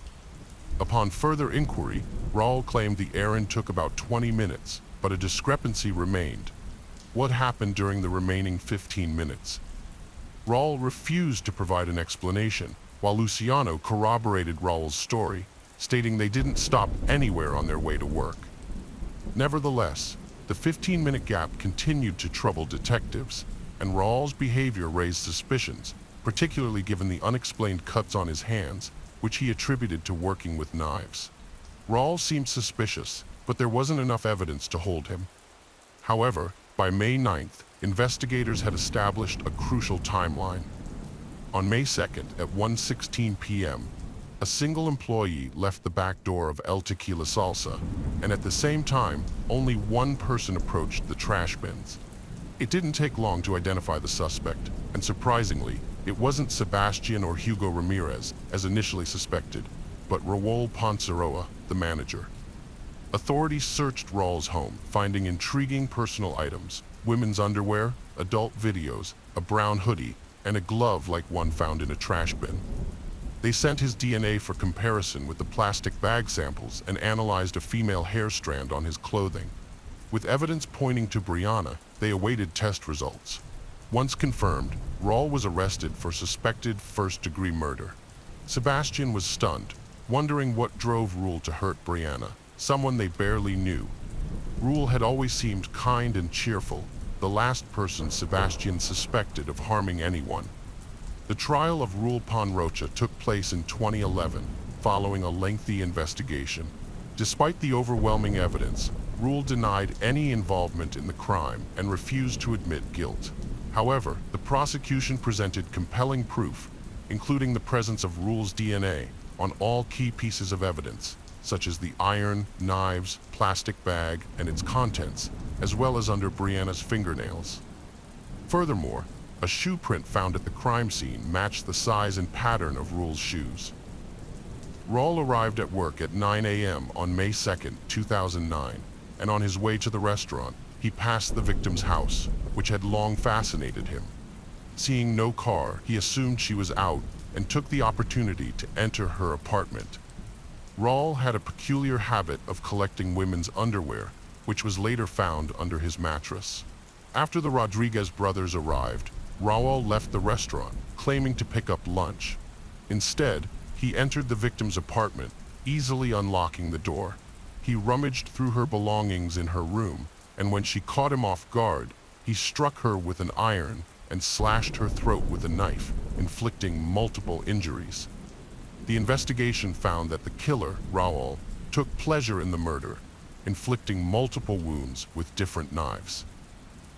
Upon further inquiry, Raul claimed the errand took about 20 minutes, but a discrepancy remained. What happened during the remaining 15 minutes? Raul refused to provide an explanation, while Luciano corroborated Raul's story, stating they didn't stop anywhere on their way to work. Nevertheless, the 15-minute gap continued to trouble detectives, and Raul's behavior raised suspicions, particularly given the unexplained cuts on his hands, which he attributed to working with knives. Raul seemed suspicious, but there wasn't enough evidence to hold him. However, by May 9th, investigators had established a crucial timeline. On May 2nd at 1:16 p.m., a single employee left the back door of El Tequila Salsa, and at the same time, only one person approached the trash bins. It didn't take long to identify the suspect, and surprisingly, it wasn't Sebastian or Hugo Ramirez, as initially suspected, but Raul Ponceroa, the manager. Authorities searched Raul's home, finding intriguing personal items, women's underwear, adult videos, a brown hoodie, and a glove like one found in a trash bin. They sent his DNA for comparison with the plastic bag samples and analyzed a female hair strand on his clothing. With evidence pointing to Brianna, they awaited test results. Once confirmed, Raul was arrested for suspected first-degree murder. Sebastian was stunned, wondering what drove Raul to hurt Brianna, someone they barely knew. Raul had always seemed kind and cheerful, the last person Sebastian suspected of harming anyone. The trial of Raul Ponrocha took place in 2011, following a lengthy investigation. Despite the overwhelming evidence, Raul denied any involvement in the crime and refused to admit guilt. However, the prosecution presented compelling proof, including the presence of Raul's DNA on all key pieces of evidence, such as the iron, knives, plastic bag, and its contents, as well as under Brianna's fingernails. Furthermore, a shoe print found at the crime scene matched the size and pattern of Raul's shoes. Raul arrived at work at 9 a.m. on May 2, 2009, and on his way to the restaurant, he passed the victim's house, which had long fascinated him. Seeing no car, he assumed she was out and took the opportunity to enter her apartment. Raul had a peculiar habit of collecting women's underwear, which was later found under his mattress. After the Rodriguez brothers arrived, Raul left the restaurant, claiming to pick up lunch. Instead, he entered the victim's apartment, easily unlocking the door. He rummaged through her belongings in her room, and when she caught him off guard, he struck her with an iron and slashed her throat with a knife, inflicting multiple injuries. The investigation found that the killer, Raul, took pleasure in the murder, inflicting multiple wounds with different knives.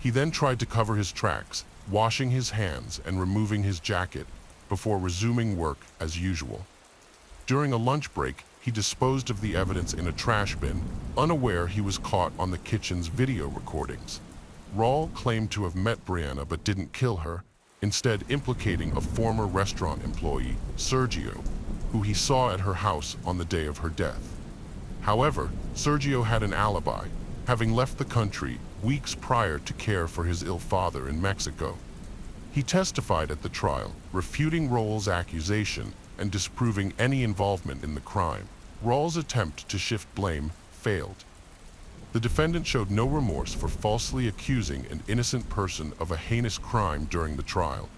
He then tried to cover his tracks, washing his hands and removing his jacket before resuming work as usual. During a lunch break, he disposed of the evidence in a trash bin, unaware he was caught on the kitchen's video recordings. Raul claimed to have met Brianna but didn't kill her, instead implicating a former restaurant employee, Sergio, who he saw at her house on the day of her death. However, Sergio had an alibi, having left the country weeks prior to care for his ill father in Mexico. He testified at the trial, refuting Raul's accusation and disproving any involvement in the crime. Raul's attempt to shift blame failed. The defendant showed no remorse for falsely accusing an innocent person of a heinous crime during the trial.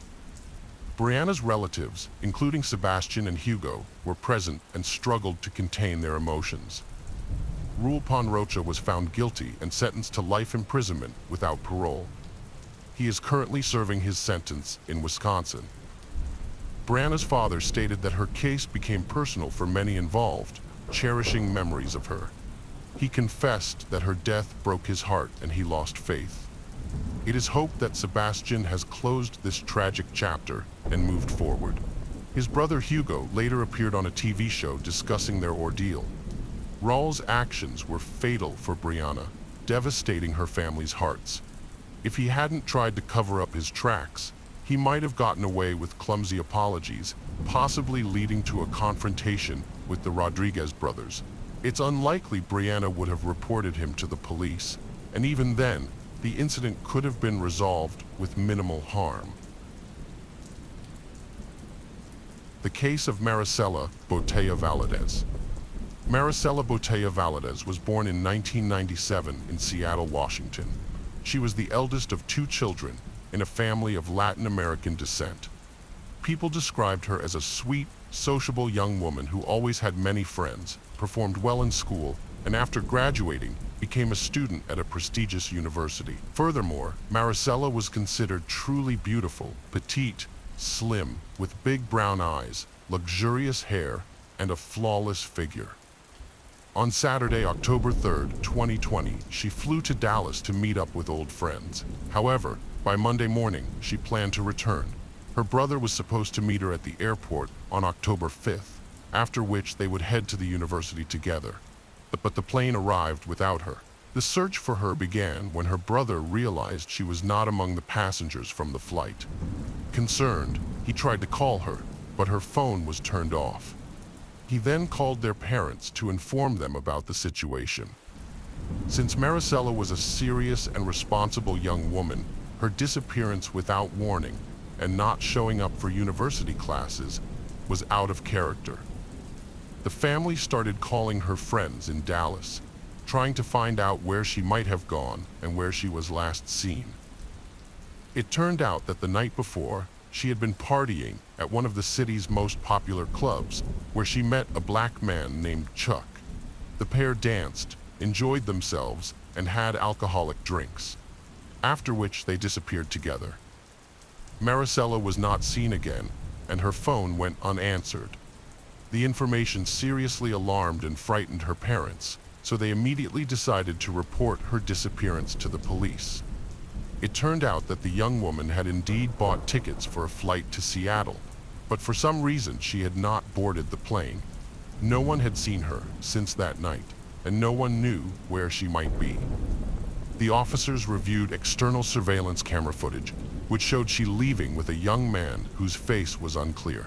Brianna's relatives, including Sebastian and Hugo, were present and struggled to contain their emotions. Raul Ponrocha was found guilty and sentenced to life imprisonment without parole. He is currently serving his sentence in Wisconsin. Brianna's father stated that her case became personal for many involved, cherishing memories of her. He confessed that her death broke his heart and he lost faith. It is hoped that Sebastian has closed this tragic chapter and moved forward. His brother Hugo later appeared on a TV show discussing their ordeal. Raul's actions were fatal for Brianna, devastating her family's hearts. If he hadn't tried to cover up his tracks, he might have gotten away with clumsy apologies, possibly leading to a confrontation with the Rodriguez brothers. It's unlikely Brianna would have reported him to the police, and even then, the incident could have been resolved with minimal harm. The case of Maricela Botella Valadez. Maricela Botella Valadez was born in 1997 in Seattle, Washington. She was the eldest of two children in a family of Latin American descent. People described her as a sweet, sociable young woman who always had many friends, performed well in school, and after graduating, became a student at a prestigious university. Furthermore, Maricela was considered truly beautiful, petite, slim, with big brown eyes, luxurious hair, and a flawless figure. On Saturday, October 3rd, 2020, she flew to Dallas to meet up with old friends. However, by Monday morning, she planned to return. Her brother was supposed to meet her at the airport on October 5th, after which they would head to the university together. But the plane arrived without her. The search for her began when her brother realized she was not among the passengers from the flight. Concerned, he tried to call her, but her phone was turned off. He then called their parents to inform them about the situation. Since Maricela was a serious and responsible young woman, her disappearance without warning and not showing up for university classes was out of character. The family started calling her friends in Dallas, trying to find out where she might have gone and where she was last seen. It turned out that the night before, she had been partying at one of the city's most popular clubs, where she met a black man named Chuck. The pair danced, enjoyed themselves, and had alcoholic drinks, after which they disappeared together. Maricela was not seen again, and her phone went unanswered. The information seriously alarmed and frightened her parents, so they immediately decided to report her disappearance to the police. It turned out that the young woman had indeed bought tickets for a flight to Seattle, but for some reason she had not boarded the plane. No one had seen her since that night, and no one knew where she might be. The officers reviewed external surveillance camera footage, which showed she leaving with a young man whose face was unclear.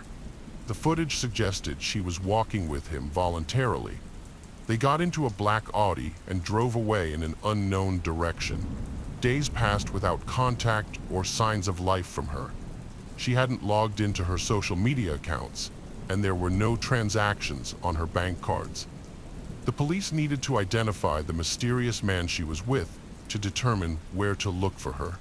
The footage suggested she was walking with him voluntarily. They got into a black Audi and drove away in an unknown direction. Days passed without contact or signs of life from her. She hadn't logged into her social media accounts, and there were no transactions on her bank cards. The police needed to identify the mysterious man she was with to determine where to look for her.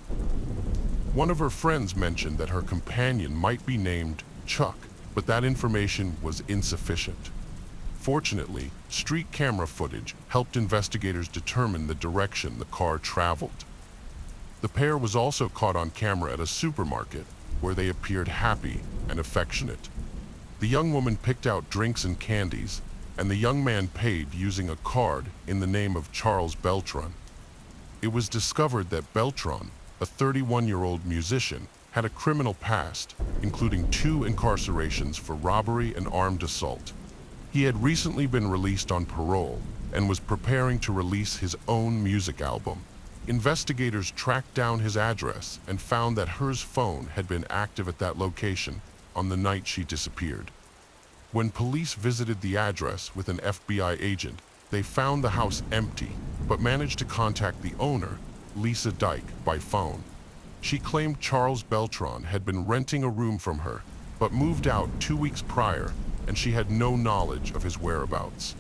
One of her friends mentioned that her companion might be named Chuck, but that information was insufficient. Fortunately, street camera footage helped investigators determine the direction the car traveled. The pair was also caught on camera at a supermarket, where they appeared happy and affectionate. The young woman picked out drinks and candies, and the young man paid using a card in the name of Charles Beltran. It was discovered that Beltran, a 31-year-old musician, had a criminal past, including 2 incarcerations for robbery and armed assault. He had recently been released on parole and was preparing to release his own music album. Investigators tracked down his address and found that hers phone had been active at that location on the night she disappeared. When police visited the address with an FBI agent, they found the house empty, but managed to contact the owner, Lisa Dyke, by phone. She claimed Charles Beltran had been renting a room from her, but moved out 2 weeks prior, and she had no knowledge of his whereabouts.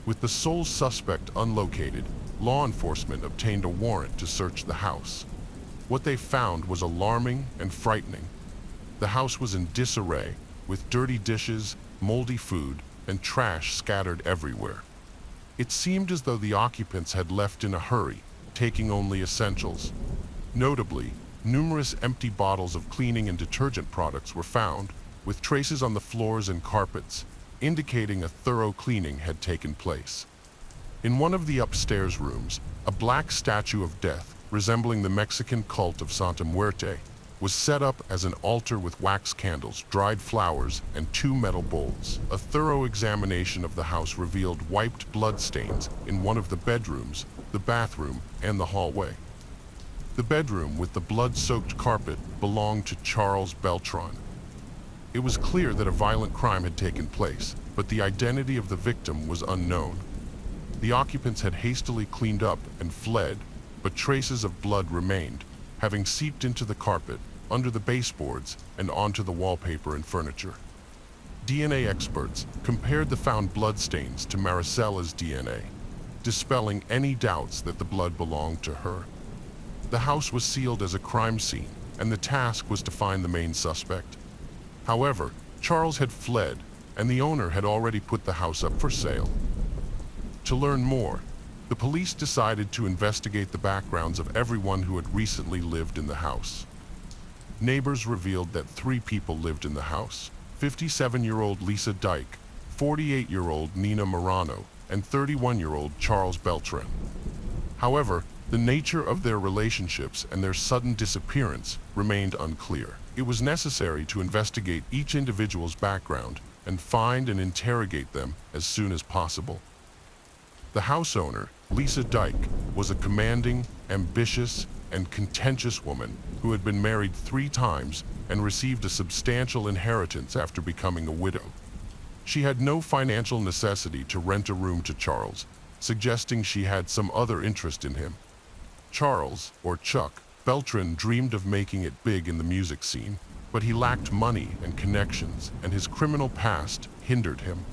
With the sole suspect unlocated, law enforcement obtained a warrant to search the house. What they found was alarming and frightening. The house was in disarray, with dirty dishes, moldy food, and trash scattered everywhere. It seemed as though the occupants had left in a hurry, taking only essentials. Notably, numerous empty bottles of cleaning and detergent products were found, with traces on the floors and carpets, indicating a thorough cleaning had taken place. In one of the upstairs rooms, a black statue of death, resembling the Mexican cult of Santa Muerte, was set up as an altar with wax candles, dried flowers, and 2 metal bowls. A thorough examination of the house revealed wiped blood stains in one of the bedrooms, the bathroom, and the hallway. The bedroom with the blood-soaked carpet belonged to Charles Beltran. It was clear that a violent crime had taken place, but the identity of the victim was unknown. The occupants had hastily cleaned up and fled, but traces of blood remained, having seeped into the carpet, under the baseboards, and onto the wallpaper and furniture. DNA experts compared the found bloodstains to Maricella's DNA, dispelling any doubts that the blood belonged to her. The house was sealed as a crime scene, and the task was to find the main suspect. However, Charles had fled, and the owner had already put the house up for sale. To learn more, the police decided to investigate the backgrounds of everyone who had recently lived in the house. Neighbors revealed that 3 people lived in the house: 57-year-old Lisa Dyke, 48-year-old Nina Morano, and 31-year-old Charles Beltran. However, the nature of their relationships and their sudden disappearance remained unclear. It was necessary to investigate each individual's background and find and interrogate them as soon as possible. The house owner, Lisa Dyke, was a commanding, ambitious, and contentious woman who had been married 3 times and received a substantial inheritance after becoming a widow. She had no financial necessity to rent a room to Charles, suggesting she had some other interest in him. Charles, or Chuck, Beltran dreamed of making it big in the music scene, but he lacked money and connections, and his criminal past hindered him.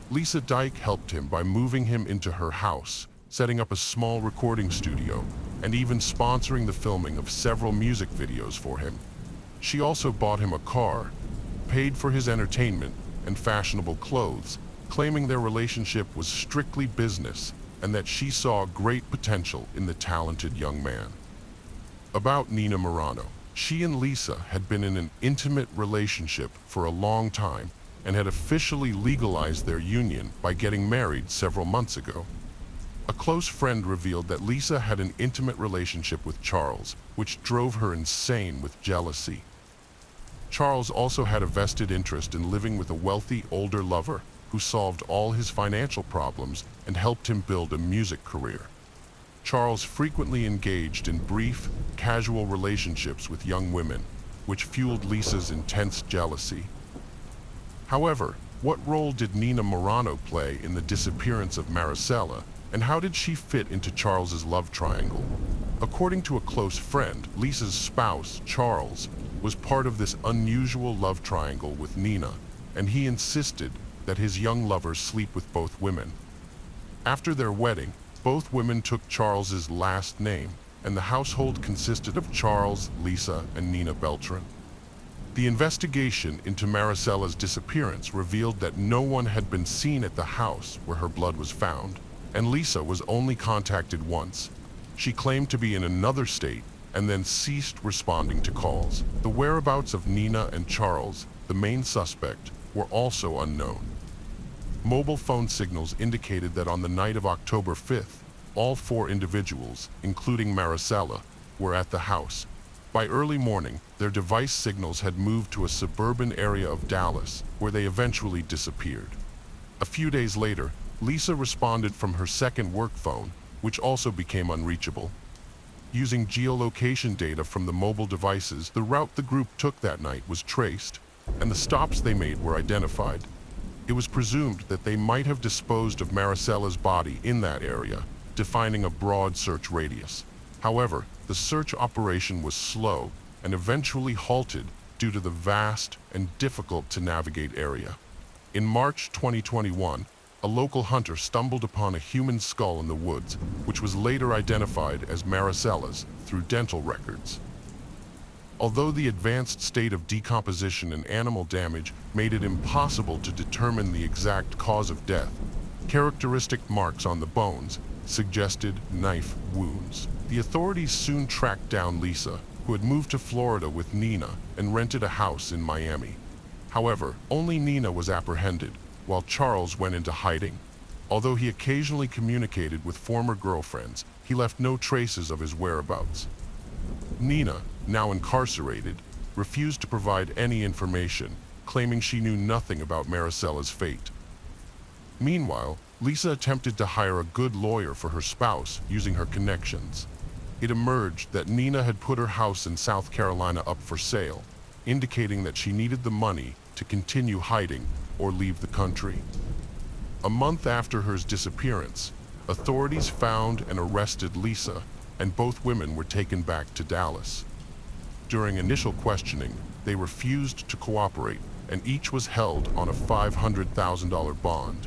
Lisa Dyke helped him by moving him into her house, setting up a small recording studio, and even sponsoring the filming of several music videos for him. She also bought him a car, paid for his entertainment, and fashionable clothes, claiming their relationship was strictly business and that she saw great potential in the talented young man. About Nina Morano, she and Lisa had been in an intimate relationship for a long time and had officially legalized their union by getting married several months ago. A close friend revealed that Lisa had an intimate relationship with Charles, which drove her insane with jealousy. Charles also had a vested interest in living with a wealthy older lover who solved all his financial problems and helped him build a music career. Charles frequently engaged in brief, casual relationships with young women, which fueled Lisa's intense jealousy. However, what role did Nina Morano play in the disappearance of Maricela, and how did she fit into Charles's love triangle? According to a close friend, Lisa's spouse, Charles, was part of this unusual love triangle with Nina, and he insisted that his young lovers sleep with both women. After their wedding, both women took Charles's last name, and the household consisted of Charles, Lisa, and Nina Beltran. The investigation into Maricela's disappearance revealed that no one had been seen at the house where her blood was found, and Lisa was only contacted once. She claimed to be in another state and then ceased responding to calls. The whereabouts of Nina and Charles, the main suspect, were also unknown. Mobile phone signals indicated that on the night of October 5th, all 4 individuals, including Maricela, were at the house. By early morning, their device signals had moved to a suburban area of Dallas, where they eventually disappeared. A few days later, Lisa responded from her second work phone, which also became unreachable. Using geolocation data from the mobile devices, the route the group took that night was traced, and the stops they made were identified. It was presumed that they might have disposed of Maricela's body in that area, defining a broad search radius. However, the search operation was slow and eventually halted due to the vast and difficult-to-navigate area. In March 2021, a local hunter stumbled upon a human skull in the woods, which was later identified as Maricela's through dental records. Although the advanced state of decomposition and animal damage made it impossible to determine the exact cause of death, characteristic marks on the bones suggested knife wounds. The authorities soon tracked down Lisa, who had moved to Florida with Nina and rented a house in Miami. However, only Nina was apprehended, while Charles went into hiding. Although he occasionally communicated with former girlfriends, he left no traces of his whereabouts. Nina, now incarcerated, refused to provide any information, claiming she knew nothing about Maricela's fate. Meanwhile, Lisa attempted to hire a good lawyer for her spouse using her connections. It emerged that Nina had put her house in South Carolina up for sale, indicating that she needed the money to continue hiding or leave the country. A month after her disappearance, authorities found and arrested Lisa, and both women were taken back to Dallas. During initial questioning, they refused to cooperate, and each was held on a $500,000 bond.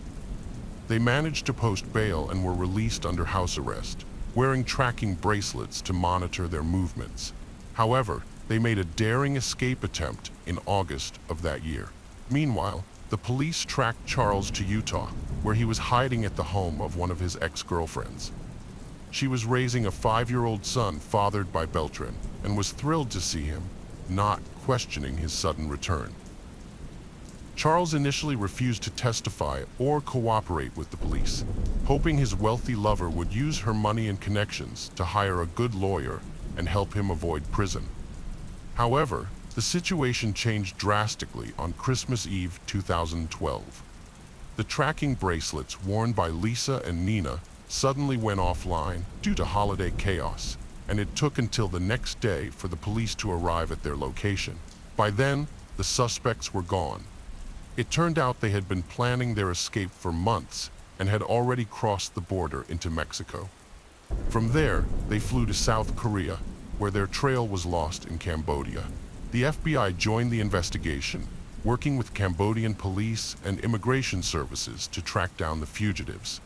They managed to post bail and were released under house arrest, wearing tracking bracelets to monitor their movements. However, they made a daring escape attempt in August of that year. Meanwhile, the police tracked Charles to Utah, where he was hiding at the home of one of his ex-girlfriends. She was raising a 5-year-old son fathered by Beltran and was thrilled to see him, not questioning his sudden return. Charles initially refused to testify or cooperate with the police, hoping his wealthy lover would use her money and connections to hire a good lawyer and help him avoid prison. However, the situation changed drastically on Christmas Eve 2012. The tracking bracelets worn by Lisa and Nina suddenly went offline due to holiday chaos, and it took until the next day for the police to arrive at their location. By then, the suspects were gone. It turned out they had been planning their escape for months and had already crossed the border into Mexico. From there, they flew to South Korea, where their trail was lost in Cambodia. The FBI joined the investigation, working with Cambodian police and immigration services to track down the fugitives.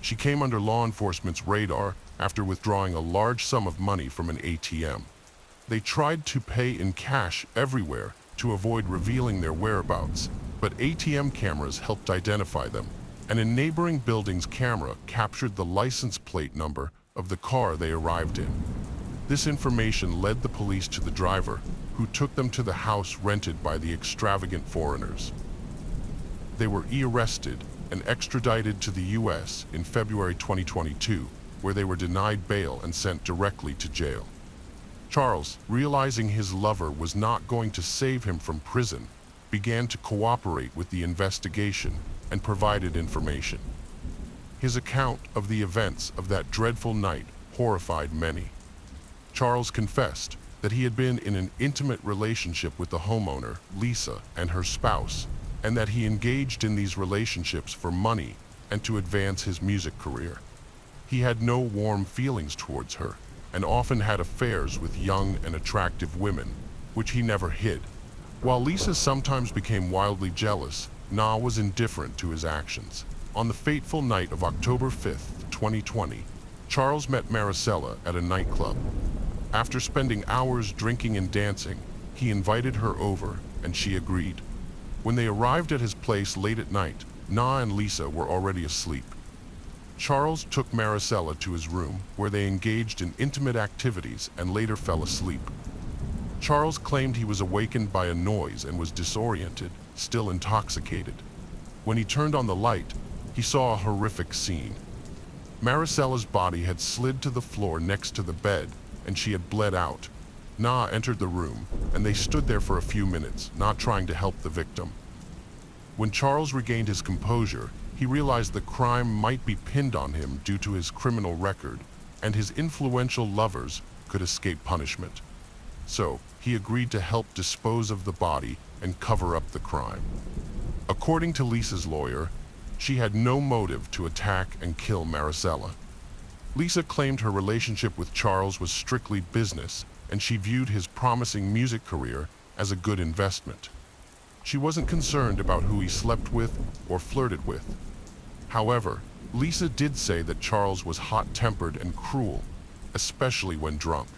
She came under law enforcement's radar after withdrawing a large sum of money from an ATM. They tried to pay in cash everywhere to avoid revealing their whereabouts, but ATM cameras helped identify them, and a neighboring building's camera captured the license plate number of the car they arrived in. This information led the police to the driver, who took them to the house rented by the extravagant foreigners. They were arrested and extradited to the U.S. in February 2022, where they were denied bail and sent directly to jail. Charles, realizing his lover was not going to save him from prison, began to cooperate with the investigation and provided information. His account of the events of that dreadful night horrified many. Charles confessed that he had been in an intimate relationship with the homeowner, Lisa, and her spouse, and that he engaged in these relationships for money and to advance his music career. He had no warm feelings towards her, and often had affairs with young and attractive women, which he never hid. While Lisa sometimes became wildly jealous, Na was indifferent to his actions. On the fateful night of October 5th, 2020, Charles met Maricela at a nightclub. After spending hours drinking and dancing, he invited her over, and she agreed. When they arrived at his place late at night, Na and Lisa were already asleep. Charles took Maricela to his room, where they engaged in intimate activities and later fell asleep. Charles claimed he was awakened by a noise and was disoriented, still intoxicated. When he turned on the light, he saw a horrific scene. Maricela's body had slid to the floor next to the bed, and she had bled out. Na entered the room, and they stood there for a few minutes, not trying to help the victim. When Charles regained his composure, he realized the crime might be pinned on him due to his criminal record, and his influential lovers could escape punishment. So, he agreed to help dispose of the body and cover up the crime. According to Lisa's lawyer, she had no motive to attack and kill Maricela. Lisa claimed her relationship with Charles was strictly business, and she viewed his promising music career as a good investment. She wasn't concerned about who he slept with or flirted with. However, Lisa did say that Charles was hot-tempered and cruel, especially when drunk.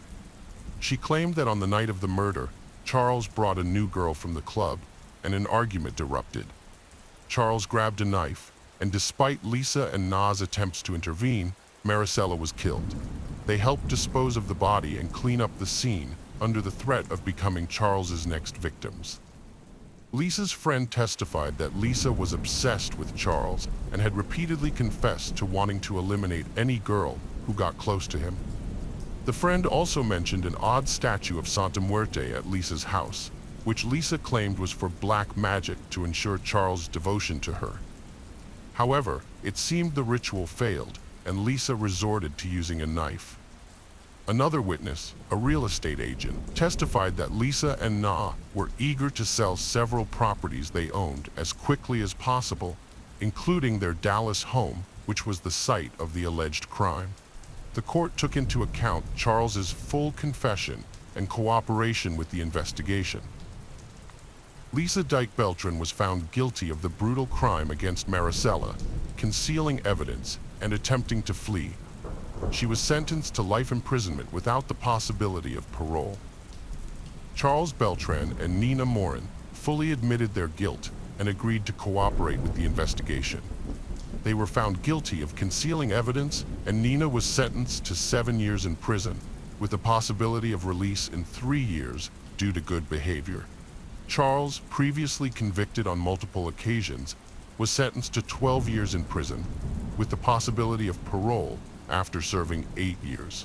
She claimed that on the night of the murder, Charles brought a new girl from the club, and an argument erupted. Charles grabbed a knife, and despite Lisa and Na's attempts to intervene, Maricela was killed. They helped dispose of the body and clean up the scene under the threat of becoming Charles's next victims. Lisa's friend testified that Lisa was obsessed with Charles and had repeatedly confessed to wanting to eliminate any girl who got close to him. The friend also mentioned an odd statue of Santa Muerte at Lisa's house, which Lisa claimed was for black magic to ensure Charles' devotion to her. However, it seemed the ritual failed, and Lisa resorted to using a knife. Another witness, a real estate agent, testified that Lisa and Na were eager to sell several properties they owned as quickly as possible, including their Dallas home, which was the site of the alleged crime. The court took into account Charles's full confession and cooperation with the investigation. Lisa Dyke Beltran was found guilty of the brutal crime against Maricela, concealing evidence and attempting to flee. She was sentenced to life imprisonment without the possibility of parole. Charles Beltran and Nina Morin fully admitted their guilt and agreed to cooperate with the investigation. They were found guilty of concealing evidence, and Nina was sentenced to 7 years in prison, with the possibility of release in 3 years due to good behavior. Charles, previously convicted on multiple occasions, was sentenced to 12 years in prison, with the possibility of parole after serving 8 years.